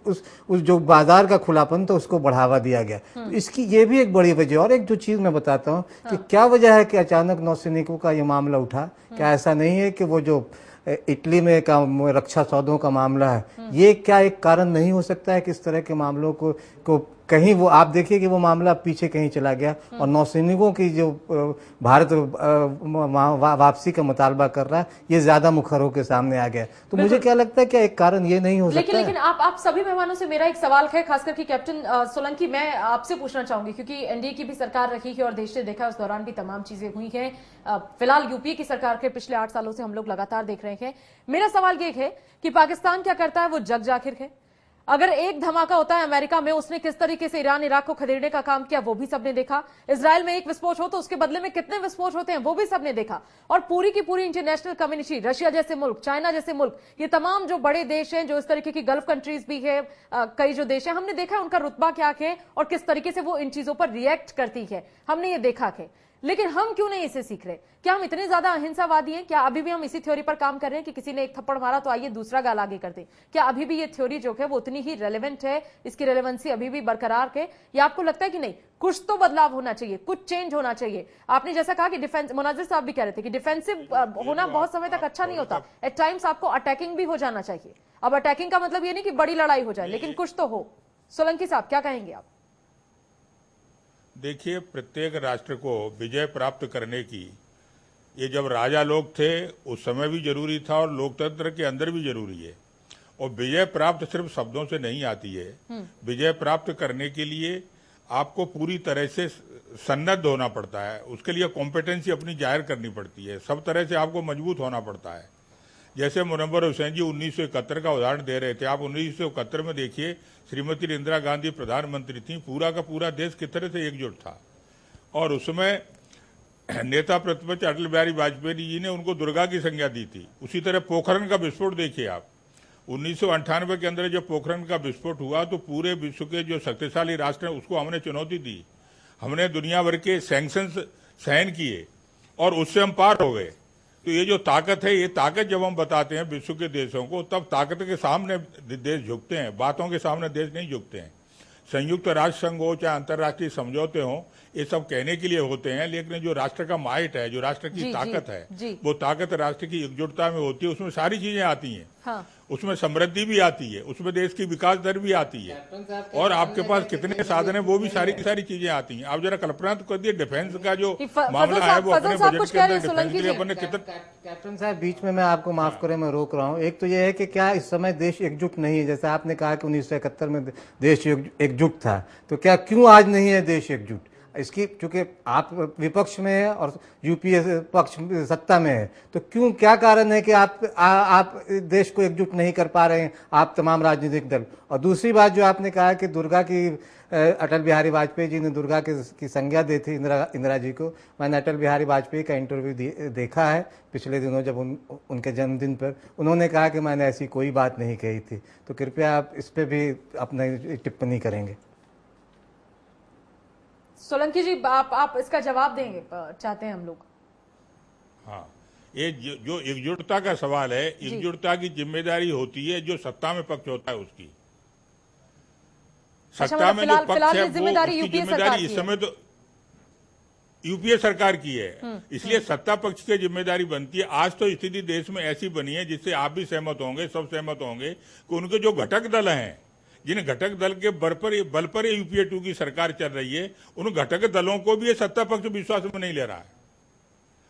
उस जो बाजार का खुलापन था उसको बढ़ावा दिया गया। तो इसकी ये भी एक बड़ी वजह। और एक जो चीज मैं बताता हूँ कि क्या वजह है कि अचानक नौसैनिकों का ये मामला उठा। क्या ऐसा नहीं है कि वो जो इटली में का रक्षा सौदों का मामला है, ये क्या एक कारण नहीं हो सकता है कि इस तरह के मामलों को कहीं वो आप देखिए कि वो मामला पीछे कहीं चला गया और नौसैनिकों की जो भारत वापसी का मुतालबा कर रहा है ये ज्यादा मुखर होकर सामने आ गया। तो मुझे क्या लगता है कि एक कारण ये नहीं हो सकता। लेकिन आप सभी मेहमानों से मेरा एक सवाल है, खासकर कि कैप्टन सोलंकी, मैं आपसे पूछना चाहूंगी क्योंकि एनडीए की भी सरकार रही है और देश ने देखा उस दौरान भी तमाम चीजें हुई हैं। फिलहाल यूपीए की सरकार के पिछले 8 सालों से हम लोग लगातार देख रहे हैं। मेरा सवाल ये है कि पाकिस्तान क्या करता है, वो जग जाहिर है। अगर एक धमाका होता है अमेरिका में, उसने किस तरीके से ईरान इराक को खदेड़ने का काम किया वो भी सबने देखा। इजराइल में एक विस्फोट हो तो उसके बदले में कितने विस्फोट होते हैं वो भी सबने देखा। और पूरी की पूरी इंटरनेशनल कम्युनिटी, रशिया जैसे मुल्क, चाइना जैसे मुल्क, ये तमाम जो बड़े देश हैं, जो इस तरीके की गल्फ कंट्रीज भी है, कई जो देश हैं, हमने देखा है उनका रुतबा क्या है और किस तरीके से वो इन चीजों पर रिएक्ट करती है, हमने ये देखा है। लेकिन हम क्यों नहीं इसे सीख रहे? क्या हम इतने ज्यादा अहिंसावादी हैं? क्या अभी भी हम इसी थ्योरी पर काम कर रहे हैं कि किसी ने एक थप्पड़ मारा तो आइए दूसरा गाल आगे कर दें? क्या अभी भी ये थ्योरी जो है वो उतनी ही रेलेवेंट है, इसकी रेलेवेंसी अभी भी बरकरार है, या आपको लगता है कि नहीं कुछ तो बदलाव होना चाहिए, कुछ चेंज होना चाहिए? आपने जैसा कहा कि डिफेंस, मुनाजिर साहब भी कह रहे थे कि डिफेंसिव होना बहुत समय तक अच्छा नहीं होता, एट टाइम्स आपको अटैकिंग भी हो जाना चाहिए। अब अटैकिंग का मतलब ये नहीं कि बड़ी लड़ाई हो जाए, लेकिन कुछ तो हो। सोलंकी साहब क्या कहेंगे आप? देखिए, प्रत्येक राष्ट्र को विजय प्राप्त करने की, ये जब राजा लोग थे उस समय भी जरूरी था और लोकतंत्र के अंदर भी जरूरी है। और विजय प्राप्त सिर्फ शब्दों से नहीं आती है। विजय प्राप्त करने के लिए आपको पूरी तरह से सन्नद्ध होना पड़ता है, उसके लिए कॉम्पिटेंसी अपनी जाहिर करनी पड़ती है, सब तरह से आपको मजबूत होना पड़ता है। जैसे मुनव्वर हुसैन जी 1971 का उदाहरण दे रहे थे, आप 1971 में देखिए, श्रीमती इंदिरा गांधी प्रधानमंत्री थी, पूरा का पूरा देश किस तरह से एकजुट था। और उसमें नेता प्रतिपक्ष अटल बिहारी वाजपेयी जी ने उनको दुर्गा की संज्ञा दी थी। उसी तरह पोखरण का विस्फोट देखिए आप, 1998 के अंदर जब पोखरण का विस्फोट हुआ तो पूरे विश्व के जो शक्तिशाली राष्ट्र हैं उसको हमने चुनौती दी, हमने दुनिया भर के सैंक्शंस सहन किए और उससे हम पार हो गए। तो ये जो ताकत है, ये ताकत जब हम बताते हैं विश्व के देशों को, तब ताकत के सामने देश झुकते हैं, बातों के सामने देश नहीं झुकते हैं। संयुक्त राष्ट्र संघ हो चाहे अंतर्राष्ट्रीय समझौते हों, ये सब कहने के लिए होते हैं, लेकिन जो राष्ट्र का माइट है, जो राष्ट्र की ताकत है, वो ताकत राष्ट्र की एकजुटता में होती है। उसमें सारी चीजें आती हैं। हाँ। उसमें समृद्धि भी आती है, उसमें देश की विकास दर भी आती है, और आपके पास कितने साधन है वो भी सारी की सारी चीजें आती हैं। आप जरा कल्पना तो कर दिए, डिफेंस का जो मामला है वो अपने बजट के अंदर डिफेंस के लिए अपने कितना। कैप्टन साहब बीच में मैं आपको माफ करें, मैं रोक रहा हूँ। एक तो ये है कि क्या इस समय देश एकजुट नहीं है? जैसे आपने कहा कि 1971 में देश एकजुट था, तो क्या क्यों आज नहीं है देश एकजुट? इसकी चूंकि आप विपक्ष में है और यूपीए पक्ष सत्ता में है, तो क्यों, क्या कारण है कि आप देश को एकजुट नहीं कर पा रहे हैं, आप तमाम राजनीतिक दल? और दूसरी बात जो आपने कहा कि दुर्गा की, अटल बिहारी वाजपेयी जी ने दुर्गा की संज्ञा दी थी इंदिरा जी को। मैंने अटल बिहारी वाजपेयी का इंटरव्यू देखा है पिछले दिनों, जब उनके जन्मदिन पर उन्होंने कहा कि मैंने ऐसी कोई बात नहीं कही थी। तो कृपया आप इस पे भी अपनी टिप्पणी करेंगे। सोलंकी जी, आप इसका जवाब देंगे चाहते हैं हम लोग। हाँ, ये जो एकजुटता का सवाल है, एकजुटता की जिम्मेदारी होती है जो सत्ता में पक्ष होता है उसकी। सत्ता में जो पक्ष है वो उसकी जिम्मेदारी इस समय तो यूपीए सरकार की है, इसलिए सत्ता पक्ष की जिम्मेदारी बनती है। आज तो स्थिति देश में ऐसी बनी है जिससे आप भी सहमत होंगे, सब सहमत होंगे, कि उनके जो घटक दल हैं, जिन घटक दल के बल पर यूपीए 2 की सरकार चल रही है, उन घटक दलों को भी ये सत्ता पक्ष विश्वास में नहीं ले रहा है।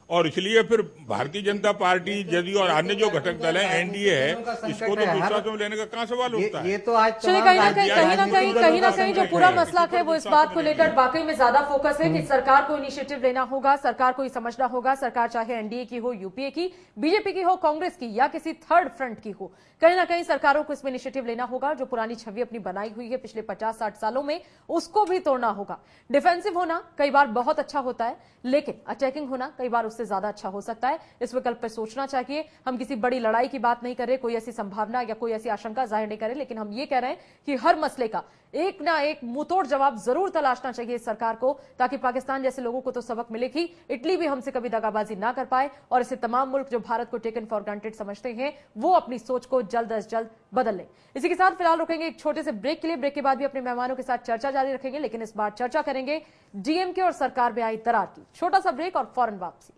और इसलिए फिर भारतीय जनता पार्टी, जदयू और अन्य जो घटक दल है, एनडीए है, इसको तो विश्वास में लेने का कहां सवाल उठता है? ये तो आज चलिए, कहीं ना कहीं जो पूरा मसला है वो इस बात को लेकर वाकई में ज्यादा फोकस है कि सरकार को इनिशिएटिव लेना होगा, सरकार को ही समझना होगा। सरकार चाहे एनडीए की हो, यूपीए की, बीजेपी की हो, कांग्रेस की, या किसी थर्ड फ्रंट की हो, कहीं ना कहीं सरकारों को इसमें इनिशिएटिव लेना होगा। जो पुरानी छवि अपनी बनाई हुई है पिछले 50-60 सालों में, उसको भी तोड़ना होगा। डिफेंसिव होना कई बार बहुत अच्छा होता है, लेकिन अटैकिंग होना कई बार उससे ज्यादा अच्छा हो सकता है। इस विकल्प पर सोचना चाहिए। हम किसी बड़ी लड़ाई की बात नहीं कर रहे, कोई ऐसी संभावना या कोई ऐसी आशंका जाहिर नहीं कर रहे, लेकिन हम ये कह रहे हैं कि हर मसले का एक ना एक मुंहतोड़ जवाब जरूर तलाशना चाहिए इस सरकार को, ताकि पाकिस्तान जैसे लोगों को तो सबक मिले कि इटली भी हमसे कभी दगाबाजी ना कर पाए और इसे तमाम मुल्क जो भारत को टेकन फॉर ग्रांटेड समझते हैं वो अपनी सोच को जल्द अज जल्द बदल लें। इसी के साथ फिलहाल रुकेंगे एक छोटे से ब्रेक के लिए। ब्रेक के बाद भी अपने मेहमानों के साथ चर्चा जारी रखेंगे, लेकिन इस बार चर्चा करेंगे डीएमके और सरकार में आई दरार की। छोटा सा ब्रेक और फौरन वापसी।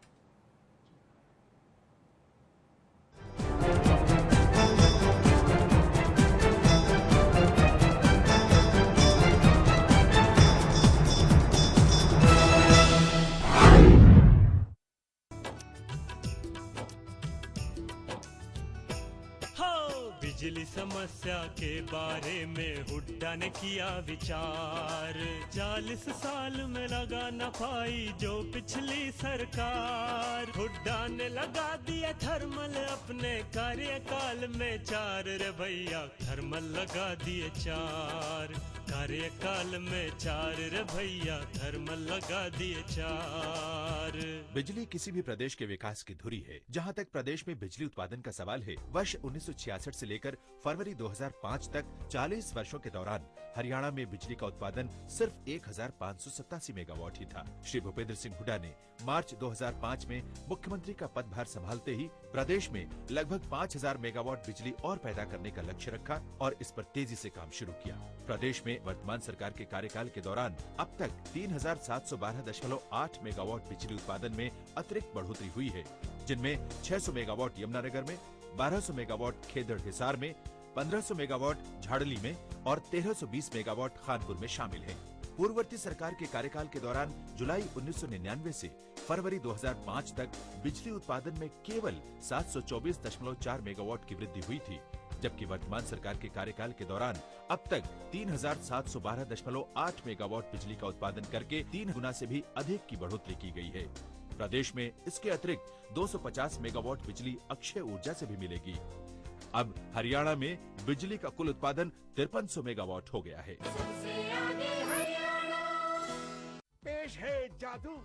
बिजली समस्या के बारे में हुड्डा ने किया विचार। 40 साल में लगा न पाई जो पिछली सरकार। हुड्डा ने लगा दिया थर्मल अपने कार्यकाल में 4 रे भैया, थर्मल लगा दिए 4 कार्यकाल में 4 रे भैया, थर्मल लगा दिए 4। बिजली किसी भी प्रदेश के विकास की धुरी है। जहां तक प्रदेश में बिजली उत्पादन का सवाल है, वर्ष 1966 से लेकर फरवरी 2005 तक 40 वर्षों के दौरान हरियाणा में बिजली का उत्पादन सिर्फ 1587 मेगावाट ही था। श्री भूपेंद्र सिंह हुड्डा ने मार्च 2005 में मुख्यमंत्री का पदभार संभालते ही प्रदेश में लगभग 5000 मेगावाट बिजली और पैदा करने का लक्ष्य रखा और इस पर तेजी से काम शुरू किया। प्रदेश में वर्तमान सरकार के कार्यकाल के दौरान अब तक 3712.8 मेगावाट बिजली उत्पादन में अतिरिक्त बढ़ोतरी हुई है, जिनमें 600 मेगावाट यमुनानगर में, 1200 मेगावाट खेदड़ हिसार में, 1500 मेगावाट झाड़ली में और 1320 मेगावाट खानपुर में शामिल है। पूर्ववर्ती सरकार के कार्यकाल के दौरान जुलाई 1999 से फरवरी 2005 तक बिजली उत्पादन में केवल 724.4 मेगावाट की वृद्धि हुई थी, जबकि वर्तमान सरकार के कार्यकाल के दौरान अब तक 3712.8 मेगावाट बिजली का उत्पादन करके 3 गुना से भी अधिक की बढ़ोतरी की गई है। प्रदेश में इसके अतिरिक्त 250 मेगावाट बिजली अक्षय ऊर्जा से भी मिलेगी। अब हरियाणा में बिजली का कुल उत्पादन 5300 मेगावाट हो गया है। पेश है जादू।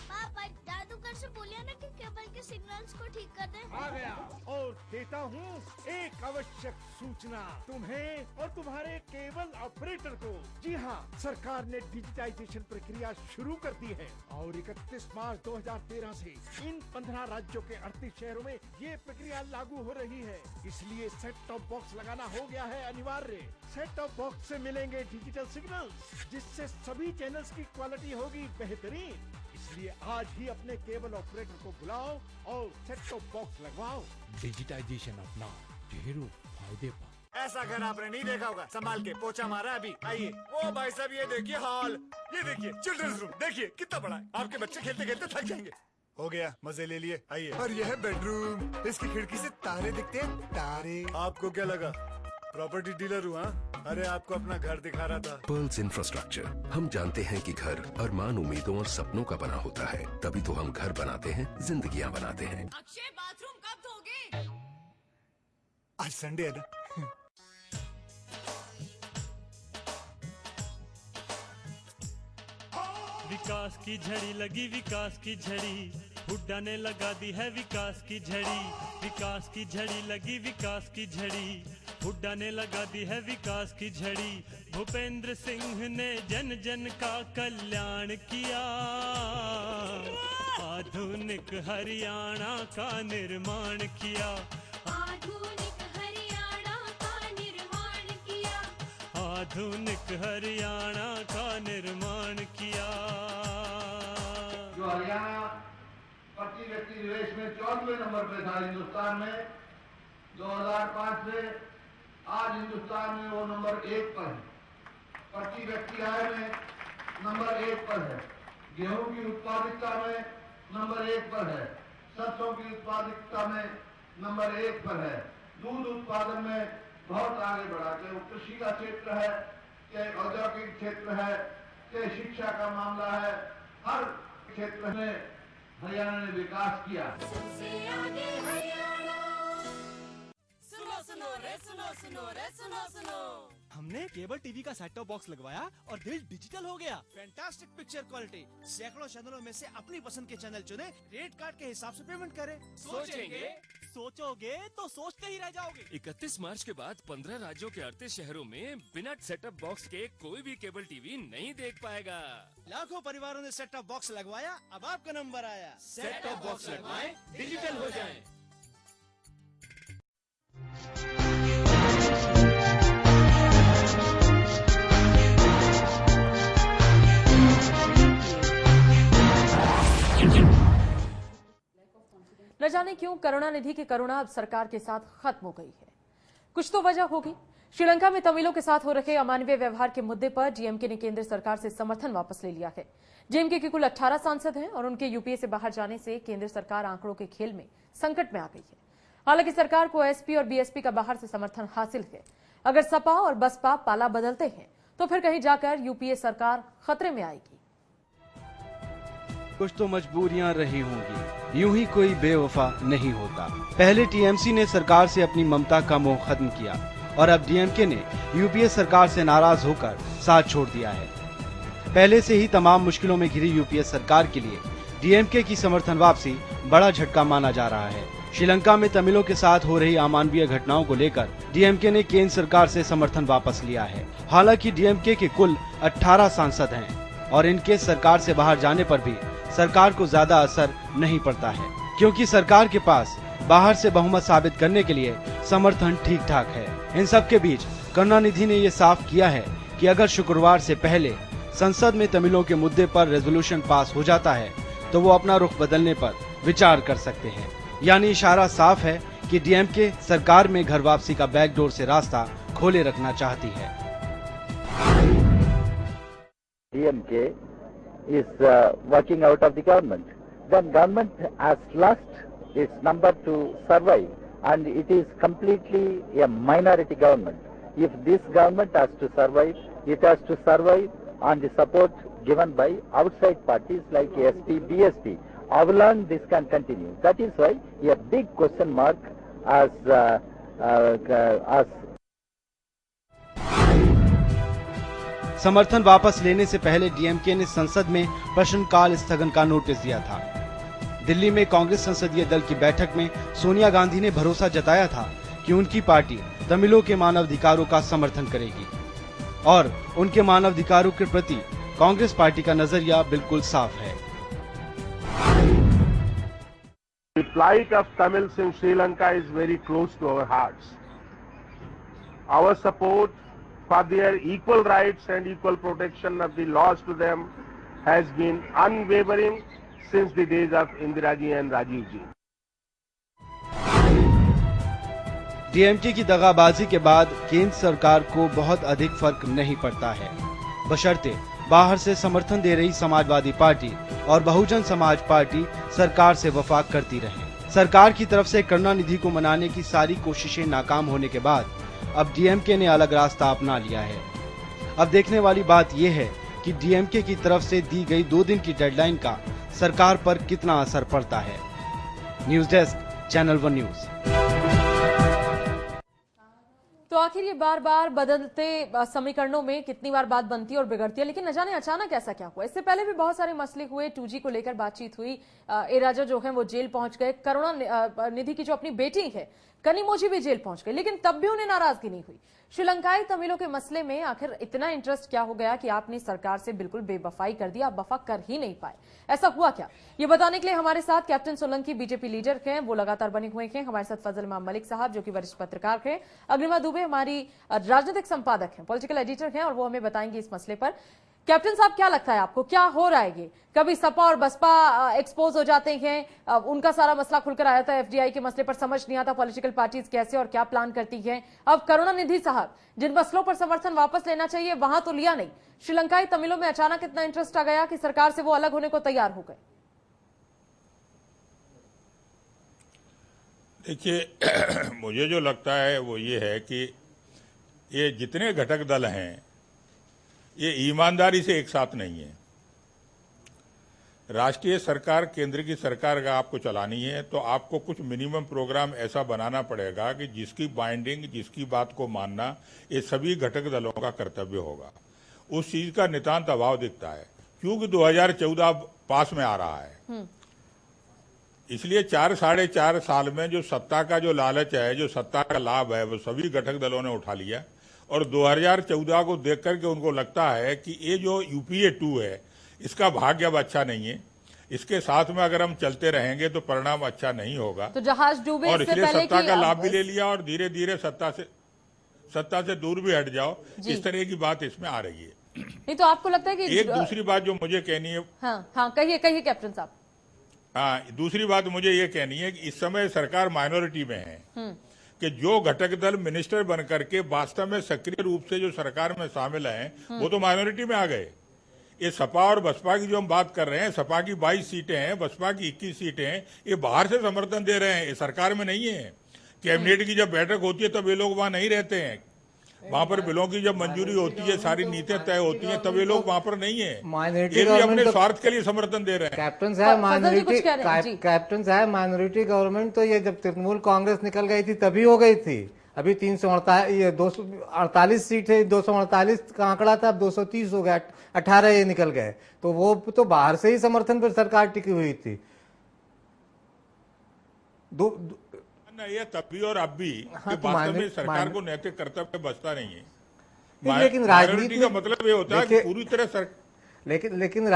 पापा जादूगर से बोलिए ना कि केबल के सिग्नल्स को ठीक कर दे। आ गया और देता हूँ एक आवश्यक सूचना तुम्हें और तुम्हारे केबल ऑपरेटर को। जी हाँ, सरकार ने डिजिटाइजेशन प्रक्रिया शुरू कर दी है और 31 मार्च 2013 से इन 15 राज्यों के 38 शहरों में ये प्रक्रिया लागू हो रही है। इसलिए सेट टॉप बॉक्स लगाना हो गया है अनिवार्य। सेट टॉप बॉक्स से मिलेंगे डिजिटल सिग्नल, जिससे सभी चैनल्स की क्वालिटी होगी बेहतरीन। इसलिए आज ही अपने केबल ऑपरेटर को बुलाओ और सेट टॉप बॉक्स लगवाओ। डिजिटाइजेशन अपना ढेरों फायदे पा। ऐसा घर आपने नहीं देखा होगा, संभाल के पोछा मारा अभी। आइए, ओ भाई साहब ये देखिए हॉल, ये देखिए चिल्ड्रंस रूम, देखिए कितना बड़ा है। आपके बच्चे खेलते खेलते थक जाएंगे। हो गया, मजे ले लिए। आइए, और यह है बेडरूम। इसकी खिड़की से तारे दिखते हैं, तारे। आपको क्या लगा प्रॉपर्टी डीलर हुआ? अरे आपको अपना घर दिखा रहा था। Pearls infrastructure. हम जानते हैं कि घर अरमान, उम्मीदों और सपनों का बना होता है, तभी तो हम घर बनाते हैं, जिंदगियां बनाते हैं। अक्षय बाथरूम कब धोगे? आज संडे है ना। विकास की झड़ी लगी, विकास की झड़ी, हुड्डा ने लगा दी है विकास की झड़ी। विकास की झड़ी लगी, विकास की झड़ी, हुड्डा ने लगा दी है विकास की झड़ी। भूपेंद्र सिंह ने जन जन का कल्याण किया, आधुनिक हरियाणा का निर्माण किया। आधुनिक हरियाणा का निर्माण किया। आधुनिक हरियाणा का निर्माण किया। जो हरियाणा प्रति व्यक्ति निवेश में 14वें नंबर पे था हिंदुस्तान में, 2005 से आज हिंदुस्तान में वो नंबर 1 पर है। प्रति व्यक्ति आय में नंबर 1 पर है। गेहूं की उत्पादकता में नंबर 1 पर है। सरसों की उत्पादकता में नंबर 1 पर है। दूध उत्पादन में बहुत आगे बढ़ा, चाहे कृषि का क्षेत्र है, चाहे औद्योगिक क्षेत्र है, चाहे शिक्षा का मामला है, हर क्षेत्र में हरियाणा ने विकास किया। सबसे आगे हरियाणा। सुनो सुनो रे, सुनो सुनो रे, सुनो सुनो। हमने केबल टीवी का सेट टॉप बॉक्स लगवाया और दिल डिजिटल हो गया। फैंटास्टिक पिक्चर क्वालिटी, सैकड़ों चैनलों में से अपनी पसंद के चैनल चुने, रेट कार्ड के हिसाब से पेमेंट करें। सोचेंगे, सोचोगे तो सोचते ही रह जाओगे। 31 मार्च के बाद 15 राज्यों के 38 शहरों में बिना सेटअप बॉक्स के कोई भी केबल टीवी नहीं देख पाएगा। लाखों परिवारों ने सेट टॉप बॉक्स लगवाया, अब आपका नंबर आया। सेट टॉप बॉक्स लगवाएं, डिजिटल हो जाएं। न जाने क्यों करुणानिधि की करुणा अब सरकार के साथ खत्म हो गई है। कुछ तो वजह होगी। श्रीलंका में तमिलों के साथ हो रहे अमानवीय व्यवहार के मुद्दे पर डीएमके ने केंद्र सरकार से समर्थन वापस ले लिया है। डीएमके के कुल 18 सांसद हैं और उनके यूपीए से बाहर जाने से केंद्र सरकार आंकड़ों के खेल में संकट में आ गई है। हालांकि सरकार को एसपी और बीएसपी का बाहर से समर्थन हासिल है। अगर सपा और बसपा पाला बदलते हैं तो फिर कहीं जाकर यूपीए सरकार खतरे में आएगी। कुछ तो मजबूरियां रही होंगी, यूं ही कोई बेवफा नहीं होता। पहले टीएमसी ने सरकार से अपनी ममता का मोह खत्म किया और अब डीएमके ने यूपीए सरकार से नाराज होकर साथ छोड़ दिया है। पहले से ही तमाम मुश्किलों में घिरी यूपीए सरकार के लिए डीएमके की समर्थन वापसी बड़ा झटका माना जा रहा है। श्रीलंका में तमिलों के साथ हो रही अमानवीय घटनाओं को लेकर डीएमके ने केंद्र सरकार से समर्थन वापस लिया है। हालांकि डीएमके के कुल 18 सांसद हैं और इनके सरकार से बाहर जाने पर भी सरकार को ज्यादा असर नहीं पड़ता है, क्योंकि सरकार के पास बाहर से बहुमत साबित करने के लिए समर्थन ठीक ठाक है। इन सब के बीच करुणानिधि ने ये साफ किया है कि अगर शुक्रवार से पहले संसद में तमिलों के मुद्दे पर रेजोल्यूशन पास हो जाता है तो वो अपना रुख बदलने पर विचार कर सकते हैं। यानी इशारा साफ है कि डीएमके सरकार में घर वापसी का बैकडोर से रास्ता खोले रखना चाहती है। DMK is working out of the government. Then government has lost its number to survive, and it is completely a minority government. If this government has to survive, it has to survive on the support given by outside parties like SP, BSP. How long this can continue? That is why a big question mark as समर्थन वापस लेने से पहले DMK ने संसद में प्रश्नकाल स्थगन का नोटिस दिया था। दिल्ली में कांग्रेस संसदीय दल की बैठक में सोनिया गांधी ने भरोसा जताया था कि उनकी पार्टी तमिलों के मानवाधिकारों का समर्थन करेगी और उनके मानवाधिकारों के प्रति कांग्रेस पार्टी का नजरिया बिल्कुल साफ है। The plight of Tamils in Sri Lanka is very close to our hearts. Our support for their equal rights and equal protection of the laws to them has been unwavering since the days of Indira Ji and Rajiv Ji. DMK की दगाबाजी के बाद केंद्र सरकार को बहुत अधिक फर्क नहीं पड़ता है, बशर्ते बाहर से समर्थन दे रही समाजवादी पार्टी और बहुजन समाज पार्टी सरकार से वफाक करती रहे। सरकार की तरफ से करुणानिधि को मनाने की सारी कोशिशें नाकाम होने के बाद अब डीएमके ने अलग रास्ता अपना लिया है। अब देखने वाली बात यह है कि डीएमके की तरफ से दी गई 2 दिन की डेडलाइन का सरकार पर कितना असर पड़ता है। News desk, channel 1 news. तो आखिर ये बार बार बदलते समीकरणों में कितनी बार बात बनती है और बिगड़ती है, लेकिन न जाने अचानक ऐसा क्या हुआ। इससे पहले भी बहुत सारे मसले हुए, 2G को लेकर बातचीत हुई, ए राजा जो है वो जेल पहुंच गए, करुणानिधि की जो अपनी बेटी है कनिमोझी भी जेल पहुंच गई, लेकिन तब भी उन्हें नाराजगी नहीं हुई। श्रीलंकाई तमिलों के मसले में आखिर इतना इंटरेस्ट क्या हो गया कि आपने सरकार से बिल्कुल बेवफाई कर दी, आप वफा कर ही नहीं पाए। ऐसा हुआ क्या, ये बताने के लिए हमारे साथ कैप्टन सोलंकी बीजेपी लीडर हैं, वो लगातार बने हुए हैं। हमारे साथ फजल इमाम मलिक साहब जो कि वरिष्ठ पत्रकार हैं, अग्निमा दुबे हमारी राजनीतिक संपादक हैं, पॉलिटिकल एडिटर हैं, और वो हमें बताएंगे इस मसले पर। कैप्टन साहब, क्या लगता है आपको, क्या हो रहा है ये? कभी सपा और बसपा एक्सपोज हो जाते हैं, उनका सारा मसला खुलकर आया था, एफडीआई के मसले पर समझ नहीं आता पॉलिटिकल पार्टीज कैसे और क्या प्लान करती हैं। अब करुणानिधि साहब, जिन मसलों पर समर्थन वापस लेना चाहिए वहां तो लिया नहीं, श्रीलंकाई तमिलों में अचानक इतना इंटरेस्ट आ गया कि सरकार से वो अलग होने को तैयार हो गए। देखिए, मुझे जो लगता है वो ये है कि ये जितने घटक दल हैं ये ईमानदारी से एक साथ नहीं है। राष्ट्रीय सरकार, केंद्र की सरकार अगर आपको चलानी है तो आपको कुछ मिनिमम प्रोग्राम ऐसा बनाना पड़ेगा कि जिसकी बाइंडिंग, जिसकी बात को मानना ये सभी घटक दलों का कर्तव्य होगा। उस चीज का नितांत अभाव दिखता है, क्योंकि 2014 पास में आ रहा है। इसलिए 4-4.5 साल में जो सत्ता का जो लालच है, जो सत्ता का लाभ है, वो सभी घटक दलों ने उठा लिया और 2014 को देख करके उनको लगता है कि ये जो यूपीए 2 है इसका भाग्य अब अच्छा नहीं है, इसके साथ में अगर हम चलते रहेंगे तो परिणाम अच्छा नहीं होगा। तो जहाज डूबे और इसलिए पहले सत्ता कि का लाभ भी ले लिया और धीरे धीरे सत्ता से दूर भी हट जाओ, इस तरह की बात इसमें आ रही है। नहीं तो आपको लगता है कि एक दूसरी बात जो मुझे कहनी है, हाँ कहिए कैप्टन साहब। हाँ, दूसरी बात मुझे ये कहनी है कि इस समय सरकार माइनॉरिटी में है कि जो घटक दल मिनिस्टर बन करके वास्तव में सक्रिय रूप से जो सरकार में शामिल हैं वो तो माइनॉरिटी में आ गए। ये सपा और बसपा की जो हम बात कर रहे हैं, सपा की 22 सीटें हैं, बसपा की 21 सीटें हैं, ये बाहर से समर्थन दे रहे हैं, ये सरकार में नहीं है। कैबिनेट की जब बैठक होती है तब ये लोग वहां नहीं रहते हैं, वहां पर बिलों की जब मंजूरी होती है, सारी नीतियां तय होती हैं, तब ये लोग वहां पर नहीं है। ये भी अपने स्वार्थ के लिए समर्थन दे रहे हैं। कैप्टन साहब माइनॉरिटी गवर्नमेंट तो ये जब तृणमूल कांग्रेस निकल गई थी तभी हो गई थी। अभी 248 सीट है, 248 का आंकड़ा था, अब 230 हो गया, 18 ये निकल गए, तो वो तो बाहर से ही समर्थन पर सरकार टिकी हुई थी। ये तब भी और अब भी कि वास्तव में सरकार को नैतिक कर्तव्य बचता नहीं है। लेकिन राजनीति का मतलब ये होता है कि पूरी तरह लेकिन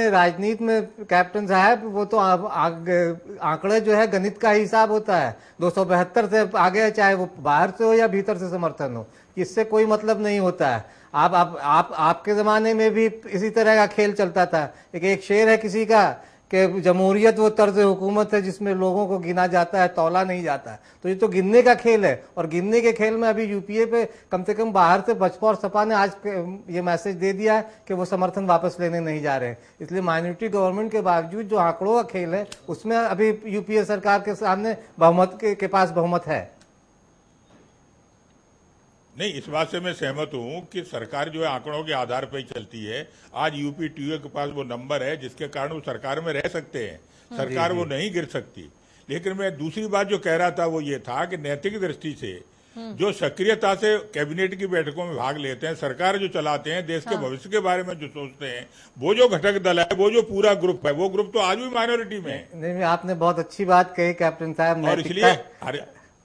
राजनीति में कैप्टन साहब वो तो आंकड़े जो है गणित का हिसाब होता है। 272 से आगे, चाहे वो बाहर से हो या भीतर से समर्थन हो, इससे कोई मतलब नहीं होता है। आपके जमाने में भी इसी तरह का खेल चलता था। एक शेर है किसी का कि जमहूरियत वो तर्ज हुकूमत है जिसमें लोगों को गिना जाता है, तौला नहीं जाता है। तो ये तो गिनने का खेल है, और गिनने के खेल में अभी यूपीए पे कम से कम बाहर से बसपा और सपा ने आज ये मैसेज दे दिया है कि वो समर्थन वापस लेने नहीं जा रहे हैं। इसलिए माइनॉरिटी गवर्नमेंट के बावजूद जो आंकड़ों का खेल है उसमें अभी यूपीए सरकार के सामने बहुमत के पास बहुमत है। नहीं, इस बात से मैं सहमत हूं कि सरकार जो है आंकड़ों के आधार पर ही चलती है। आज यूपी टीओ के पास वो नंबर है जिसके कारण वो सरकार में रह सकते हैं, सरकार वो नहीं गिर सकती। लेकिन मैं दूसरी बात जो कह रहा था वो ये था कि नैतिक दृष्टि से जो सक्रियता से कैबिनेट की बैठकों में भाग लेते हैं, सरकार जो चलाते हैं, देश के भविष्य के बारे में जो सोचते हैं, वो जो घटक दल है, वो जो पूरा ग्रुप है, वो ग्रुप तो आज भी माइनॉरिटी में है। नहीं, आपने बहुत अच्छी बात कही कैप्टन साहब। और इसलिए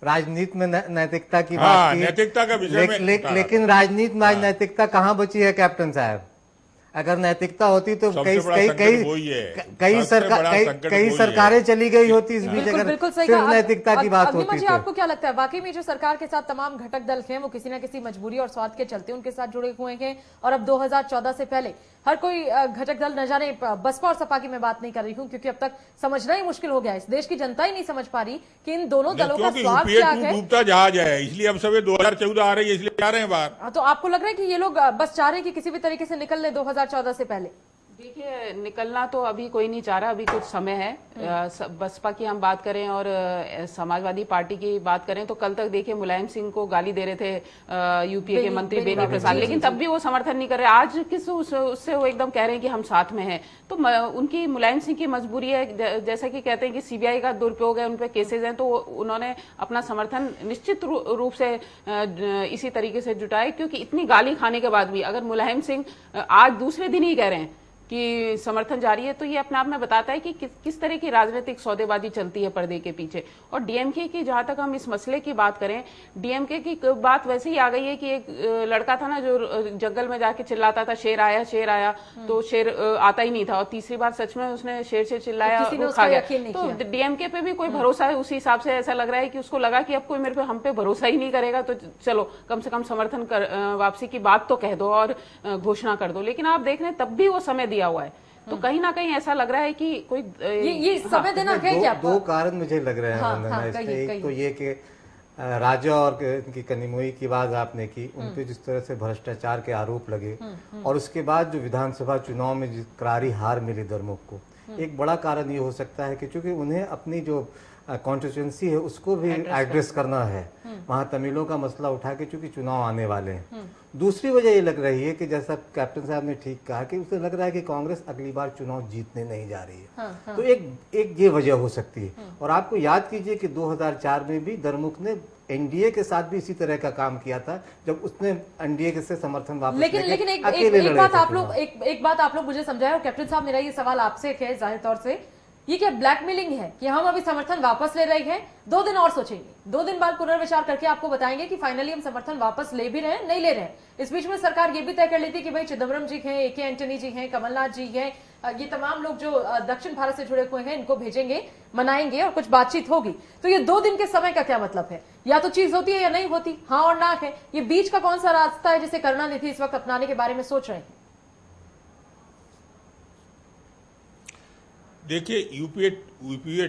राजनीति में नैतिकता की बात की, नैतिकता का विषय लेकिन राजनीति में आज नैतिकता कहाँ बची है कैप्टन साहब? अगर नैतिकता होती तो कई सरकारें चली गई होती इस बीच, अगर सिर्फ नैतिकता की बात होती तो। आपको क्या लगता है वाकई में जो सरकार के साथ तमाम घटक दल हैं वो किसी न किसी मजबूरी और स्वार्थ के चलते उनके साथ जुड़े हुए हैं, और अब 2014 से पहले हर कोई घटक दल, न जाने बसपा और सपा की मैं बात नहीं कर रही हूँ क्योंकि अब तक समझना ही मुश्किल हो गया है, इस देश की जनता ही नहीं समझ पा रही कि इन दोनों दलों का स्वार्थ क्या है। डूबता जहाज है, इसलिए अब सब 2014 आ रही है, इसलिए जा रहे हैं बाहर। तो आपको लग रहा है कि ये लोग बस चाह रहे हैं कि किसी भी तरीके से निकल ले 2014 से पहले? देखिए, निकलना तो अभी कोई नहीं चाह रहा, अभी कुछ समय है। बसपा की हम बात करें और समाजवादी पार्टी की बात करें तो कल तक देखिए मुलायम सिंह को गाली दे रहे थे यूपीए के मंत्री बेनी प्रसाद, लेकिन तब भी वो समर्थन नहीं कर रहे। आज किस उससे वो एकदम कह रहे हैं कि हम साथ में हैं। तो उनकी मुलायम सिंह की मजबूरी है, जैसा कि कहते हैं कि सीबीआई का दुरुपयोग है, उन पर केसेज हैं, तो उन्होंने अपना समर्थन निश्चित रूप से इसी तरीके से जुटाए, क्योंकि इतनी गाली खाने के बाद भी अगर मुलायम सिंह आज दूसरे दिन ही कह रहे हैं कि समर्थन जारी है, तो ये अपने आप में बताता है कि किस तरह की राजनीतिक सौदेबाजी चलती है पर्दे के पीछे। और डीएमके की जहां तक हम इस मसले की बात करें, डीएमके की बात वैसे ही आ गई है कि एक लड़का था ना जो जंगल में जाके चिल्लाता था शेर आया, तो शेर आता ही नहीं था, और तीसरी बार सच में उसने शेर से चिल्लाया और खा गया। तो डीएमके पे भी कोई भरोसा है, उसी हिसाब से ऐसा लग रहा है कि उसको लगा कि अब कोई मेरे पे हम पे भरोसा ही नहीं करेगा, तो चलो कम से कम समर्थन वापसी की बात तो कह दो और घोषणा कर दो। लेकिन आप देख रहे हैं तब भी वो समय दिया हुआ है, तो कहीं ना कहीं ऐसा लग रहा है कि कोई ये समय देना है क्या? दो कारण मुझे लग रहे हैं इसके। एक तो ये कि राजा और इनकी कनिमोई की बात आपने की, उन पे जिस तरह से भ्रष्टाचार के आरोप लगे, और उसके बाद जो विधानसभा चुनाव में जिस करारी हार मिली दरमुख को, एक बड़ा कारण ये हो सकता है कि चूंकि उन्हें अपनी जो कॉन्स्टिट्यूएंसी है उसको भी एड्रेस करना है, वहाँ तमिलों का मसला उठा के, चूंकि चुनाव आने वाले हैं। दूसरी वजह ये लग रही है कि जैसा कैप्टन साहब ने ठीक कहा कि उसे लग रहा है कि कांग्रेस अगली बार चुनाव जीतने नहीं जा रही है। तो एक ये वजह हो सकती है। और आपको याद कीजिए कि 2004 में भी दरमुख ने एनडीए के साथ भी इसी तरह का काम किया था, जब उसने एनडीए से समर्थन वापस लेकिन एक बात आप लोग मुझे समझाएं, और कैप्टन साहब मेरा ये सवाल आपसे है जाहिर तौर से ये क्या ब्लैकमेलिंग है कि हम अभी समर्थन वापस ले रहे हैं, 2 दिन और सोचेंगे, 2 दिन बाद पुनर्विचार करके आपको बताएंगे कि फाइनली हम समर्थन वापस ले भी रहे हैं, नहीं ले रहे हैं। इस बीच में सरकार ये भी तय कर लेती कि भाई चिदम्बरम जी हैं, AK एंटनी जी हैं, कमलनाथ जी हैं, ये तमाम लोग जो दक्षिण भारत से जुड़े हुए हैं इनको भेजेंगे, मनाएंगे और कुछ बातचीत होगी। तो ये 2 दिन के समय का क्या मतलब है? या तो चीज होती है या नहीं होती, हाँ और ना है। ये बीच का कौन सा रास्ता है जिसे करुणानिधि इस वक्त अपनाने के बारे में सोच रहे हैं? देखिए, यूपीए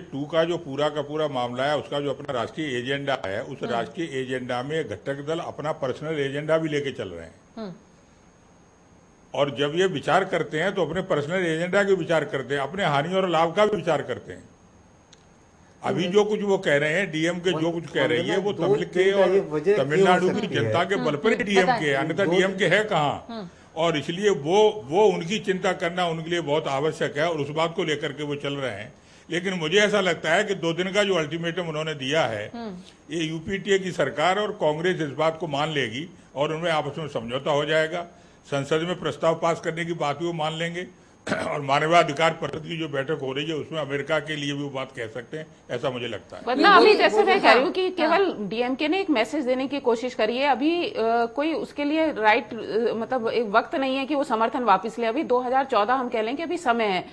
2 का जो पूरा का पूरा मामला है, उसका जो अपना राष्ट्रीय एजेंडा है, उस राष्ट्रीय एजेंडा में घटक दल अपना पर्सनल एजेंडा भी लेके चल रहे हैं। और जब ये विचार करते हैं तो अपने पर्सनल एजेंडा के विचार करते हैं, अपने हानि और लाभ का भी विचार करते हैं। अभी जो कुछ वो कह रहे हैं, डीएमके जो कुछ कह रही है, वो तमिल के और तमिलनाडु की जनता के बल पर ही डीएमके है, अन्यथा डीएमके है कहाँ। और इसलिए वो उनकी चिंता करना उनके लिए बहुत आवश्यक है और उस बात को लेकर के वो चल रहे हैं। लेकिन मुझे ऐसा लगता है कि 2 दिन का जो अल्टीमेटम उन्होंने दिया है, ये यूपीटीए की सरकार और कांग्रेस इस बात को मान लेगी और उनमें आपस में समझौता हो जाएगा। संसद में प्रस्ताव पास करने की बात भी वो मान लेंगे और मानवाधिकार परिषद की जो बैठक हो रही है उसमें अमेरिका के लिए भी वो बात कह सकते हैं, ऐसा मुझे लगता है। वरना अभी जैसे मैं कह रही हूँ कि केवल डीएमके ने एक मैसेज देने की कोशिश करी है, अभी कोई उसके लिए राइट मतलब एक वक्त नहीं है कि वो समर्थन वापस ले। अभी 2014 हम कह लें कि अभी समय है,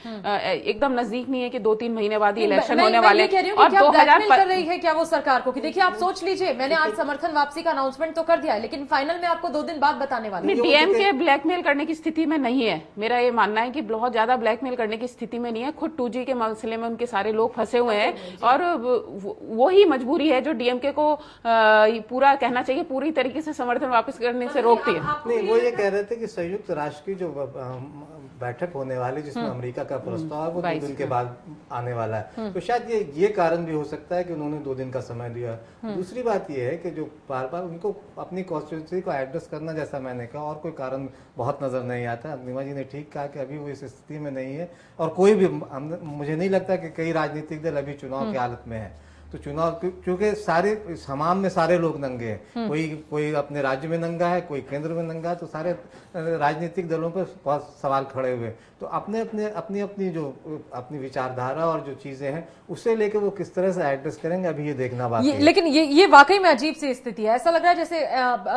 एकदम नजदीक नहीं है कि 2-3 महीने बाद ही इलेक्शन होने वाले। और 2000 कर रही है क्या वो सरकार को कि देखिए आप सोच लीजिए, मैंने आज समर्थन वापसी का अनाउंसमेंट तो कर दिया है लेकिन फाइनल में आपको 2 दिन बाद बताने वाले। डीएमके ब्लैकमेल करने की स्थिति में नहीं है, मेरा ये मानना है कि बहुत ज्यादा ब्लैकमेल करने की स्थिति में नहीं है। खुद 2G के मसले में उनके सारे लोग फंसे हुए हैं और वो ही मजबूरी है जो डीएमके को पूरा कहना चाहिए पूरी तरीके से समर्थन वापस करने से रोकती है। नहीं, वो ये कह रहे थे कि संयुक्त राष्ट्र की जो बैठक होने वाली जिसमें अमेरिका का प्रस्ताव है वो 2 दिन के बाद आने वाला है, तो शायद ये कारण भी हो सकता है कि उन्होंने 2 दिन का समय दिया। दूसरी बात ये है कि जो बार बार उनको अपनी कॉन्स्टिट्यूंसी को एड्रेस करना, जैसा मैंने कहा, और कोई कारण बहुत नजर नहीं आता। नीमा जी ने ठीक कहा कि अभी वो इस स्थिति में नहीं है और कोई भी, मुझे नहीं लगता कि कई राजनीतिक दल अभी चुनाव की हालत में है। तो चुनाव क्योंकि सारे हमाम में सारे लोग नंगे हैं, कोई अपने राज्य में नंगा है, कोई केंद्र में नंगा है, तो सारे राजनीतिक दलों पर बहुत सवाल खड़े हुए। तो अपनी विचारधारा और जो चीजें हैं उसे लेके वो किस तरह से एड्रेस करेंगे, अभी ये देखना बाकी है। लेकिन ये वाकई में अजीब सी स्थिति है। ऐसा लग रहा है जैसे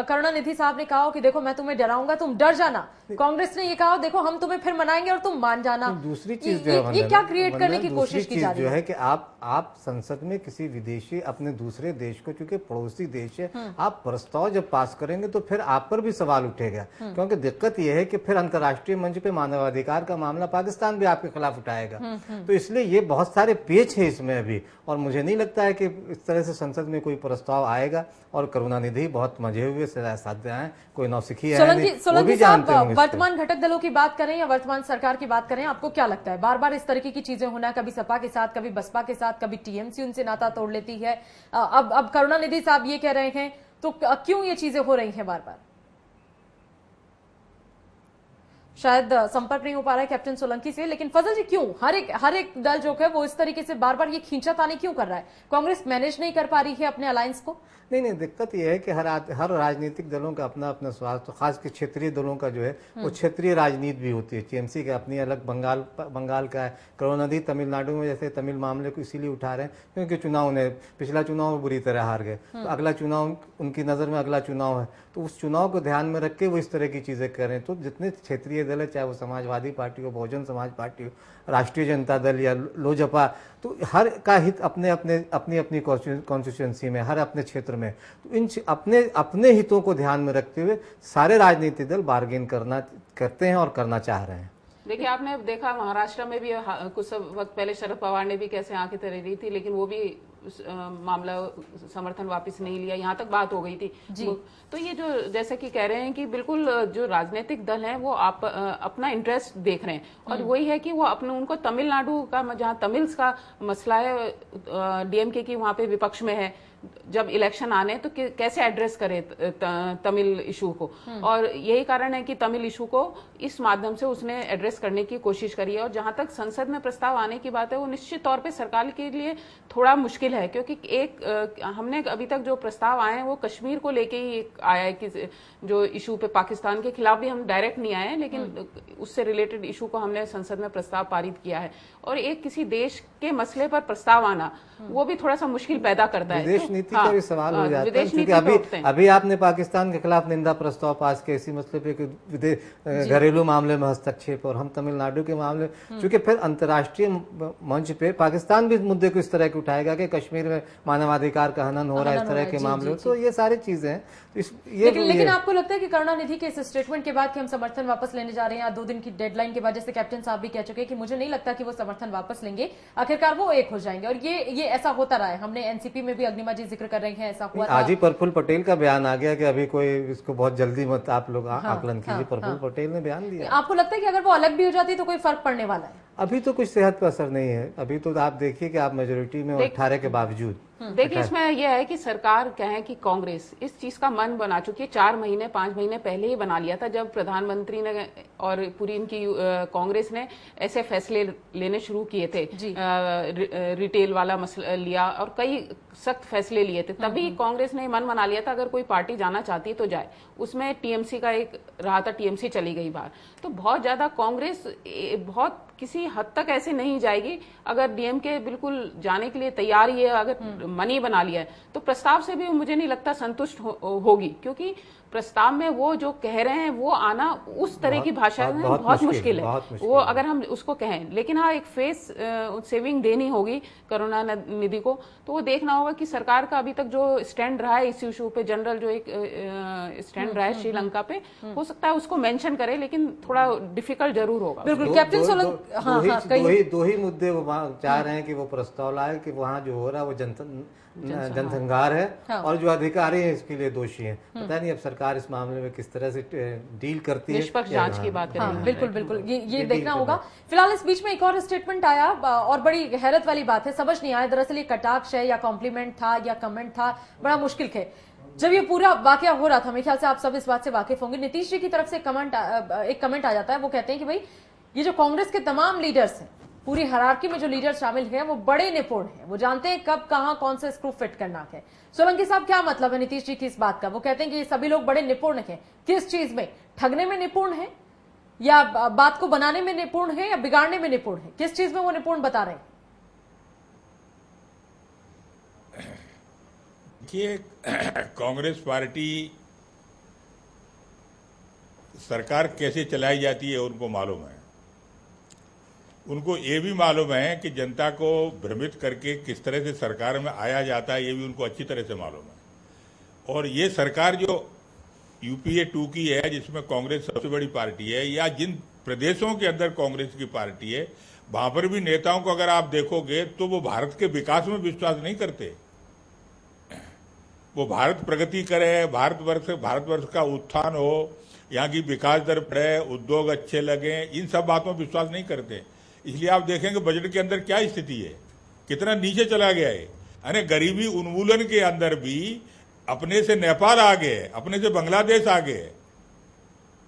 करुणानिधि साहब ने कहा कि देखो मैं तुम्हें डराऊंगा, तुम डर जाना। कांग्रेस ने ये कहा देखो हम तुम्हें फिर मनाएंगे और तुम मान जाना। दूसरी चीज जो है, ये क्या क्रिएट करने की कोशिश की जा रही है कि आप संसद में किसी विदेशी अपने दूसरे देश को, चूंकि पड़ोसी देश है, आप प्रस्ताव जब पास करेंगे तो फिर आप पर भी सवाल उठेगा। क्योंकि दिक्कत यह है कि फिर अंतर्राष्ट्रीय मंच पे मानवाधिकार का मामला पाकिस्तान भी आपके खिलाफ उठाएगा। तो इसलिए ये बहुत सारे पेच है इसमें अभी, और मुझे नहीं लगता है कि इस तरह से संसद में कोई प्रस्ताव आएगा। और करुणानिधि बहुत मजे हुए साध्य हैं, कोई नौसिखी है नहीं, वो भी जानते होंगे। वर्तमान घटक दलों की बात करें या वर्तमान सरकार की बात करें, आपको क्या लगता है बार बार इस तरीके की चीजें होना, कभी सपा के साथ, कभी बसपा के साथ, कभी टीएमसी उनसे नाता तोड़ लेती है, अब करुणानिधि साहब ये कह रहे हैं, तो क्यों ये चीजें हो रही हैं बार बार? शायद संपर्क नहीं हो पा रहा है कैप्टन सोलंकी से, लेकिन फजल जी क्यों हर एक दल जो है वो इस तरीके से बार बार ये खींचातानी क्यों कर रहा है? कांग्रेस मैनेज नहीं कर पा रही है अपने अलायंस को? नहीं, दिक्कत यह है कि हर राजनीतिक दलों का अपना अपना स्वार्थ, तो खास के क्षेत्रीय दलों का जो है वो क्षेत्रीय राजनीति भी होती है। टीएमसी का अपनी अलग, बंगाल का है, करुणानिधि तमिलनाडु में जैसे तमिल मामले को इसीलिए उठा रहे हैं क्योंकि पिछला चुनाव में बुरी तरह हार गए, तो अगला चुनाव उनकी नज़र में अगला चुनाव है, तो उस चुनाव को ध्यान में रख के वो इस तरह की चीज़ें कर रहे हैं। तो जितने क्षेत्रीय दल है, चाहे वो समाजवादी पार्टी हो, बहुजन समाज पार्टी हो, राष्ट्रीय जनता दल या लोजपा, तो हर का हित अपनी कॉन्स्टिट्यूंसी में, हर अपने क्षेत्र में, तो इन अपने हितों को ध्यान में रखते हुए सारे राजनीतिक दल बार्गेन करते हैं और करना चाह रहे हैं। देखिए, आपने देखा महाराष्ट्र में भी कुछ वक्त पहले शरद पवार ने भी कैसे आंखें तरे रही थी, लेकिन वो भी मामला समर्थन वापस नहीं लिया, यहाँ तक बात हो गई थी जी। तो ये जो जैसे कि कह रहे हैं कि बिल्कुल जो राजनीतिक दल हैं वो अपना इंटरेस्ट देख रहे हैं, और वही है कि वो उनको तमिलनाडु का, जहाँ तमिल्स का मसला है, डीएमके की वहाँ पे विपक्ष में है, जब इलेक्शन आने तो कैसे एड्रेस करे तमिल इशू को, और यही कारण है कि तमिल इशू को इस माध्यम से उसने एड्रेस करने की कोशिश करी है। और जहां तक संसद में प्रस्ताव आने की बात है, वो निश्चित तौर पे सरकार के लिए थोड़ा मुश्किल है, क्योंकि हमने अभी तक जो प्रस्ताव आए हैं वो कश्मीर को लेके ही आया है कि जो इशू पे पाकिस्तान के खिलाफ भी हम डायरेक्ट नहीं आए हैं, लेकिन उससे रिलेटेड इशू को हमने संसद में प्रस्ताव पारित किया है। और एक किसी देश के मसले पर प्रस्ताव आना वो भी थोड़ा सा मुश्किल पैदा करता है। विदेश नीति का भी सवाल हो जाता है, क्योंकि अभी आपने पाकिस्तान के खिलाफ निंदा प्रस्ताव पास किया इसी मसले पे कि घरेलू मामले में हस्तक्षेप, और हम तमिलनाडु के मामले, चूंकि फिर अंतर्राष्ट्रीय मंच पे पाकिस्तान भी मुद्दे को इस तरह के उठाएगा कि कश्मीर में मानवाधिकार का हनन हो रहा है, इस तरह के मामले, तो ये सारी चीजें हैं। लेकिन आपको लगता है कि करुणानिधि के इस स्टेटमेंट के बाद कि हम समर्थन वापस लेने जा रहे हैं, 2 दिन की डेडलाइन के बाद, जैसे कैप्टन साहब भी कह चुके हैं कि मुझे नहीं लगता कि वो समर्थन वापस लेंगे, आखिरकार वो एक हो जाएंगे, और ये ऐसा होता रहा है। हमने एनसीपी में भी अग्निमा जी जिक्र कर रहे हैं, ऐसा हुआ आज ही प्रफुल्ल पटेल का बयान आ गया कि अभी कोई इसको बहुत जल्दी मत आप लोग आकलन कीजिए। प्रफुल्ल पटेल ने बयान दिया। आपको लगता है कि अगर वो अलग भी हो जाती तो कोई फर्क पड़ने वाला है? अभी तो कुछ सेहत पर असर नहीं है। अभी तो आप देखिए कि आप मेजोरिटी में 18 के बावजूद देखिए, इसमें यह है कि सरकार कहें कि कांग्रेस इस चीज का मन बना चुकी है। 4 महीने 5 महीने पहले ही बना लिया था, जब प्रधानमंत्री ने और पूरी इनकी कांग्रेस ने ऐसे फैसले लेने शुरू किए थे, रिटेल वाला मसला लिया और कई सख्त फैसले लिए थे, तभी कांग्रेस ने मन बना लिया था अगर कोई पार्टी जाना चाहती है तो जाए। उसमें टीएमसी का एक रहा था, टीएमसी चली गई बाहर। तो बहुत ज्यादा कांग्रेस बहुत किसी हद तक ऐसे नहीं जाएगी। अगर डीएमके बिल्कुल जाने के लिए तैयार ही है, अगर मनी बना लिया है, तो प्रस्ताव से भी मुझे नहीं लगता संतुष्ट होगी, क्योंकि प्रस्ताव में वो जो कह रहे हैं वो आना उस तरह की भाषा में बहुत मुश्किल है। वो अगर हम उसको कहें, लेकिन हाँ एक फेस सेविंग देनी होगी करुणानिधि को, तो वो देखना होगा कि सरकार का अभी तक जो स्टैंड रहा है इस इशू पे, जनरल जो एक स्टैंड रहा है श्रीलंका पे, हो सकता है उसको मेंशन करे, लेकिन थोड़ा डिफिकल्ट जरूर होगा। बिल्कुल कैप्टन सोलंकी, दो ही मुद्दे वो चाह रहे हैं कि वो प्रस्ताव लाए कि वहाँ जो हो रहा है वो जनसंहार है, और जो अधिकारी हैं इसके लिए दोषी हैं। पता नहीं अब सरकार इस मामले में किस तरह से डील करती है। निष्पक्ष जांच की बात करें। बिल्कुल बिल्कुल, ये देखना होगा। फिलहाल इस बीच में एक और स्टेटमेंट आया और बड़ी हैरत वाली बात है, समझ नहीं आया दरअसल ये कटाक्ष है या कॉम्प्लीमेंट था या कमेंट था, बड़ा मुश्किल है। जब ये पूरा वाकया हो रहा था, मेरे ख्याल से आप सब इस बात से वाकिफ होंगे, नीतीश जी की तरफ से एक कमेंट आ जाता है। वो कहते हैं कि भाई ये जो कांग्रेस के तमाम लीडर्स हैं, पूरी हायरार्की में जो लीडर शामिल हैं, वो बड़े निपुण हैं, वो जानते हैं कब कहां कौन से स्क्रू फिट करना है। सोलंकी साहब, क्या मतलब है नीतीश जी की इस बात का? वो कहते हैं कि ये सभी लोग बड़े निपुण हैं। किस चीज में? ठगने में निपुण है, या बात को बनाने में निपुण है, या बिगाड़ने में निपुण है? किस चीज में वो निपुण बता रहे हैं? देखिए, कांग्रेस पार्टी सरकार कैसे चलाई जाती है उनको मालूम है। उनको ये भी मालूम है कि जनता को भ्रमित करके किस तरह से सरकार में आया जाता है, ये भी उनको अच्छी तरह से मालूम है। और ये सरकार जो यूपीए 2 की है, जिसमें कांग्रेस सबसे बड़ी पार्टी है, या जिन प्रदेशों के अंदर कांग्रेस की पार्टी है, वहां पर भी नेताओं को अगर आप देखोगे तो वो भारत के विकास में विश्वास नहीं करते। वो भारत प्रगति करे, भारतवर्ष का उत्थान हो, यहाँ की विकास दर बढ़े, उद्योग अच्छे लगे, इन सब बातों में विश्वास नहीं करते। इसलिए आप देखेंगे बजट के अंदर क्या स्थिति है, कितना नीचे चला गया है। यानी गरीबी उन्मूलन के अंदर भी अपने से नेपाल आ गए, अपने से बांग्लादेश आ गए।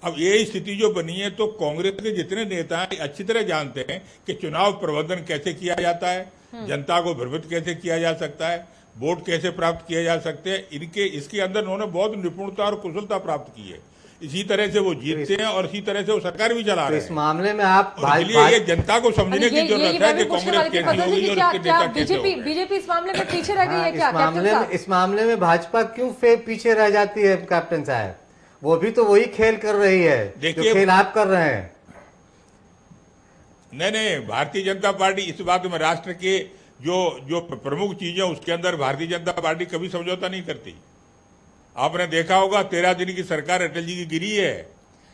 अब ये स्थिति जो बनी है, तो कांग्रेस के जितने नेता हैं अच्छी तरह जानते हैं कि चुनाव प्रबंधन कैसे किया जाता है, जनता को भ्रमित कैसे किया जा सकता है, वोट कैसे प्राप्त किए जा सकते हैं। इसके अंदर उन्होंने बहुत निपुणता और कुशलता प्राप्त की है। इसी तरह से वो जीतते हैं और इसी तरह से वो सरकार भी चला रहे हैं। इस मामले में आप ये जनता को समझने की जरूरत है कि कांग्रेस कैसी होगी और उसके नेता कैसे होंगे। बीजेपी इस मामले में पीछे रह गई है क्या? इस मामले में भाजपा क्यों पीछे रह जाती है कैप्टन साहब? वो भी तो वही खेल कर रही है जो खेल आप कर रहे हैं। नहीं, भारतीय जनता पार्टी इस बात में राष्ट्र के जो प्रमुख चीजें उसके अंदर भारतीय जनता पार्टी कभी समझौता नहीं करती। आपने देखा होगा 13 दिन की सरकार अटल जी की गिरी है,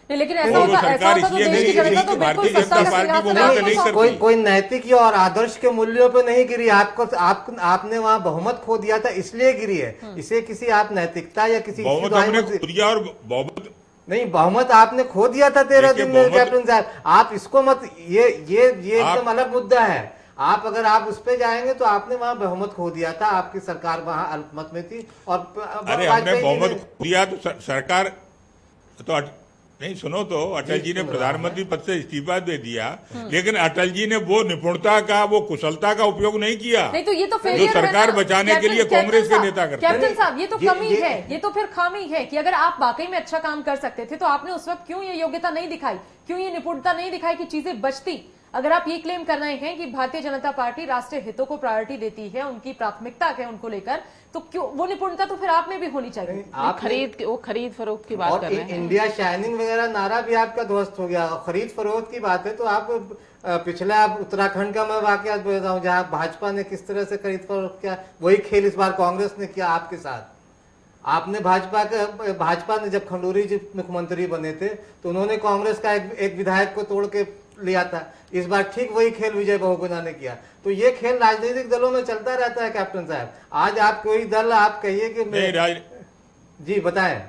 लेकिन ऐसा होता सरकार इसलिए नहीं, भारतीय जनता पार्टी को नहीं करती। कोई नैतिक और आदर्श के मूल्यों पे नहीं गिरी। आपने वहाँ बहुमत खो दिया था इसलिए गिरी है। इसे किसी आप नैतिकता या किसी बहुमत हमने खो दिया, और बहुमत नहीं, बहुमत आपने खो दिया था 13 दिन में कैप्टन साहब। आप इसको मत, ये एकदम अलग मुद्दा है। आप अगर आप उस पे जाएंगे तो आपने वहां बहुमत खो दिया था, आपकी सरकार वहां अल्पमत में थी और अरे हमने बहुमत खो दिया तो सरकार तो नहीं, सुनो तो अटल जी ने प्रधानमंत्री पद से इस्तीफा दे दिया, लेकिन अटल जी ने वो निपुणता का, वो कुशलता का उपयोग नहीं किया। नहीं तो ये तो जो सरकार बचाने के लिए कांग्रेस के नेता करते हैं। कैप्टन साहब, ये तो कमी है, ये तो फिर खामी है कि अगर आप वाकई में अच्छा काम कर सकते थे तो आपने उस वक्त क्यों ये योग्यता नहीं दिखाई, क्यों ये निपुणता नहीं दिखाई कि चीजें बचती। अगर आप ये क्लेम कर रहे हैं कि भारतीय जनता पार्टी राष्ट्रीय हितों को प्रायोरिटी देती है, उनकी प्राथमिकता है उनको लेकर, तो क्यों वो निपुणता तो फिर आप में भी होनी चाहिए। आप खरीद फरोख्त की बात कर रहे हैं। इंडिया शाइनिंग वगैरह नारा भी आपका ध्वस्त हो गया। खरीद फरोख्त की बात है तो आप पिछला आप उत्तराखंड का मैं वाकया बताता हूँ जहाँ भाजपा ने किस तरह से खरीद फरोख्त किया, वही खेल इस बार कांग्रेस ने किया आपके साथ। आपने भाजपा ने जब खंडूरी जी मुख्यमंत्री बने थे तो उन्होंने कांग्रेस का एक विधायक को तोड़ के लिया था। इस बार ठीक वही खेल विजय बहुगुणा ने किया। तो ये खेल राजनीतिक दलों में चलता रहता है कैप्टन साहब। आज आप कोई दल आप कहिए कि जी बताएं।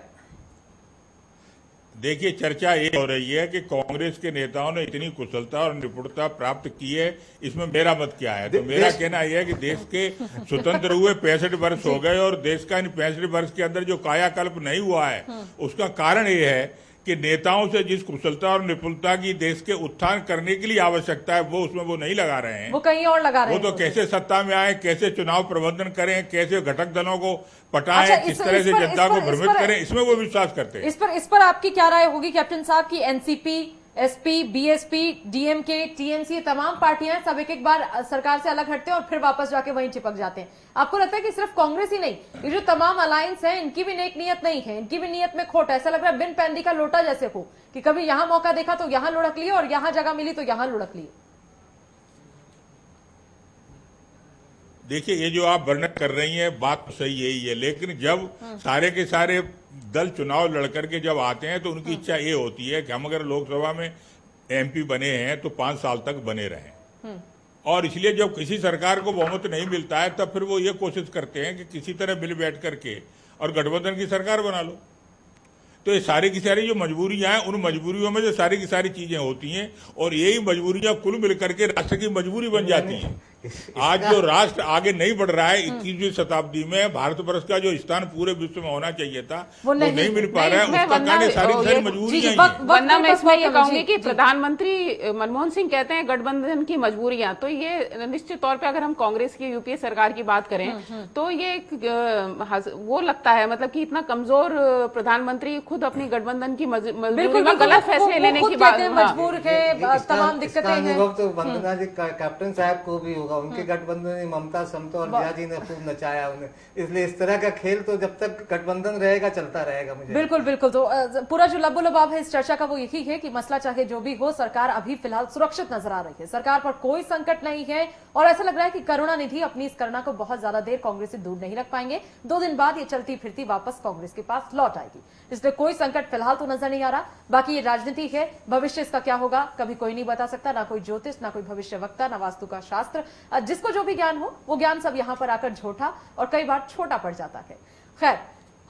देखिए, चर्चा ये हो रही है कि कांग्रेस के नेताओं ने इतनी कुशलता और निपुणता प्राप्त की है, इसमें मेरा मत क्या है। तो मेरा कहना यह है कि देश के स्वतंत्र हुए 65 वर्ष हो गए और देश का इन 65 वर्ष के अंदर जो कायाकल्प नहीं हुआ है उसका कारण ये है कि नेताओं से जिस कुशलता और निपुणता की देश के उत्थान करने के लिए आवश्यकता है वो उसमें वो नहीं लगा रहे हैं, वो कहीं और लगा रहे हैं। वो तो कैसे सत्ता में आए, कैसे चुनाव प्रबंधन करें, कैसे घटक दलों को पटाएं, किस तरह से जनता को भ्रमित करें, इसमें वो विश्वास करते हैं। इस पर आपकी क्या राय होगी कैप्टन साहब की NCP, SP, BSP, DMK, TMC, तमाम पार्टियां सब एक बार सरकार से अलग हटते हैं और फिर वापस जाके वहीं चिपक जाते हैं। आपको लगता है कि सिर्फ कांग्रेस ही नहीं, ये जो तमाम अलायंस है इनकी भी नेक नियत नहीं है, इनकी भी नियत में खोट है। ऐसा लग रहा है बिन पैंदी का लोटा जैसे हो कि कभी यहां मौका देखा तो यहां लुढ़क लिए और यहां जगह मिली तो यहां लुढ़क लिए। देखिए, ये जो आप वर्णन कर रही हैं बात तो सही यही है, लेकिन जब सारे के सारे दल चुनाव लड़कर के जब आते हैं तो उनकी इच्छा ये होती है कि हम अगर लोकसभा में एमपी बने हैं तो 5 साल तक बने रहें। और इसलिए जब किसी सरकार को बहुमत नहीं मिलता है तब फिर वो ये कोशिश करते हैं कि किसी तरह मिल बैठ करके और गठबंधन की सरकार बना लो। तो ये सारी की सारी जो मजबूरियां हैं, उन मजबूरियों में जो सारी की सारी चीजें होती हैं और यही मजबूरियां कुल मिलकर के राष्ट्र की मजबूरी बन जाती हैं। आज जो राष्ट्र आगे नहीं बढ़ रहा है 21वीं शताब्दी में, भारतवर्ष का जो स्थान पूरे विश्व में होना चाहिए था वो नहीं मिल पा रहा है। उसका कारण सारी मजबूरियां। वरना मैं इसमें ये कहूंगी कि प्रधानमंत्री मनमोहन सिंह कहते हैं गठबंधन की मजबूरियां, तो ये निश्चित तौर पे अगर हम कांग्रेस की यूपीए सरकार की बात करें तो ये वो लगता है मतलब कि इतना कमजोर प्रधानमंत्री खुद अपनी गठबंधन की मजबूरी में गलत फैसले लेने की बात, मजबूर है, तमाम दिक्कतें हैं। तो वंदना जी कैप्टन साहब को भी होगा, उनके गठबंधन में ममता, समता और जिया जी ने खूब नचाया उन्हें, इसलिए इस तरह का खेल तो जब तक गठबंधन रहेगा चलता रहेगा। मुझे बिल्कुल बिल्कुल तो पूरा जो लबोलबाब है इस चर्चा का वो यही है कि मसला चाहे जो भी हो, सरकार अभी फिलहाल सुरक्षित नजर आ रही है, सरकार पर कोई संकट नहीं है और ऐसा लग रहा है कि करुणानिधि अपनी इस करुणा को बहुत ज्यादा देर कांग्रेस से दूर नहीं रख पाएंगे। 2 दिन बाद ये चलती फिरती वापस कांग्रेस के पास लौट आएगी, इसलिए कोई संकट फिलहाल तो नजर नहीं आ रहा। बाकी ये राजनीति है, भविष्य इसका क्या होगा कभी कोई नहीं बता सकता, ना कोई ज्योतिष, ना कोई भविष्य वक्ता, ना वास्तु का शास्त्र, जिसको जो भी ज्ञान हो वो ज्ञान सब यहां पर आकर झूठा और कई बार छोटा पड़ जाता है। खैर,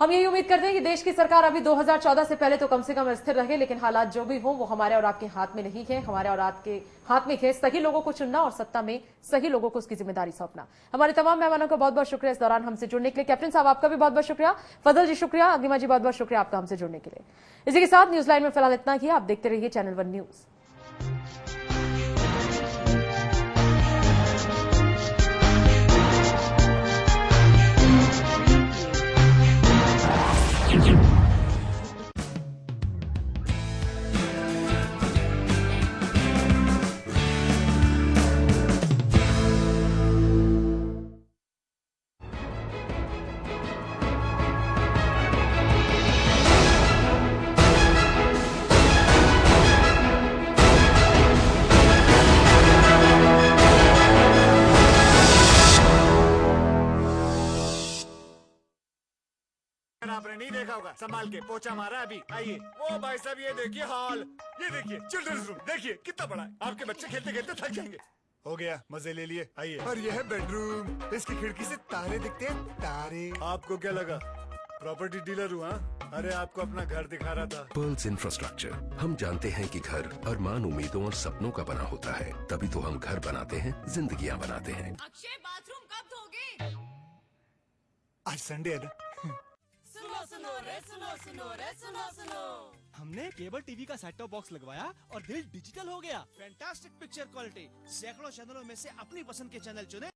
हम यही उम्मीद करते हैं कि देश की सरकार अभी 2014 से पहले तो कम से कम स्थिर रहे, लेकिन हालात जो भी हो वो हमारे और आपके हाथ में नहीं है। हमारे और आपके हाथ में है सही लोगों को चुनना और सत्ता में सही लोगों को उसकी जिम्मेदारी सौंपना। हमारे तमाम मेहमानों का बहुत बहुत शुक्रिया इस दौरान हमसे जुड़ने के लिए। कैप्टन साहब आपका भी बहुत बहुत शुक्रिया, फजल जी शुक्रिया, अग्निमा जी बहुत बहुत शुक्रिया आपका हमसे जुड़ने के लिए। इसी के साथ न्यूज लाइन में फिलहाल इतना ही। आप देखते रहिए चैनल 1 न्यूज। आपने नहीं देखा होगा, संभाल के पोछा मारा अभी। आइए, ओ भाई साहब ये देखिए हॉल, ये देखिए चिल्ड्रंस रूम, देखिए कितना बड़ा है। आपके बच्चे खेलते खेलते थक जाएंगे। हो गया, मजे ले लिए। आइए, और ये है बेडरूम, इसकी खिड़की से तारे दिखते हैं, तारे। आपको क्या लगा प्रॉपर्टी डीलर हूँ हाँ? अरे आपको अपना घर दिखा रहा था। पर्ल्स इंफ्रास्ट्रक्चर, हम जानते हैं कि घर अरमान, उम्मीदों और सपनों का बना होता है, तभी तो हम घर बनाते हैं, जिंदगियां बनाते हैं। अक्षय बाथरूम कब धोगे? आज संडे है ना। सुनो सुनो रे सुनो सुनो रे सुनो सुनो। हमने केबल टीवी का सेट टॉप बॉक्स लगवाया और दिल डिजिटल हो गया। फैंटास्टिक पिक्चर क्वालिटी, सैकड़ों चैनलों में से अपनी पसंद के चैनल चुने।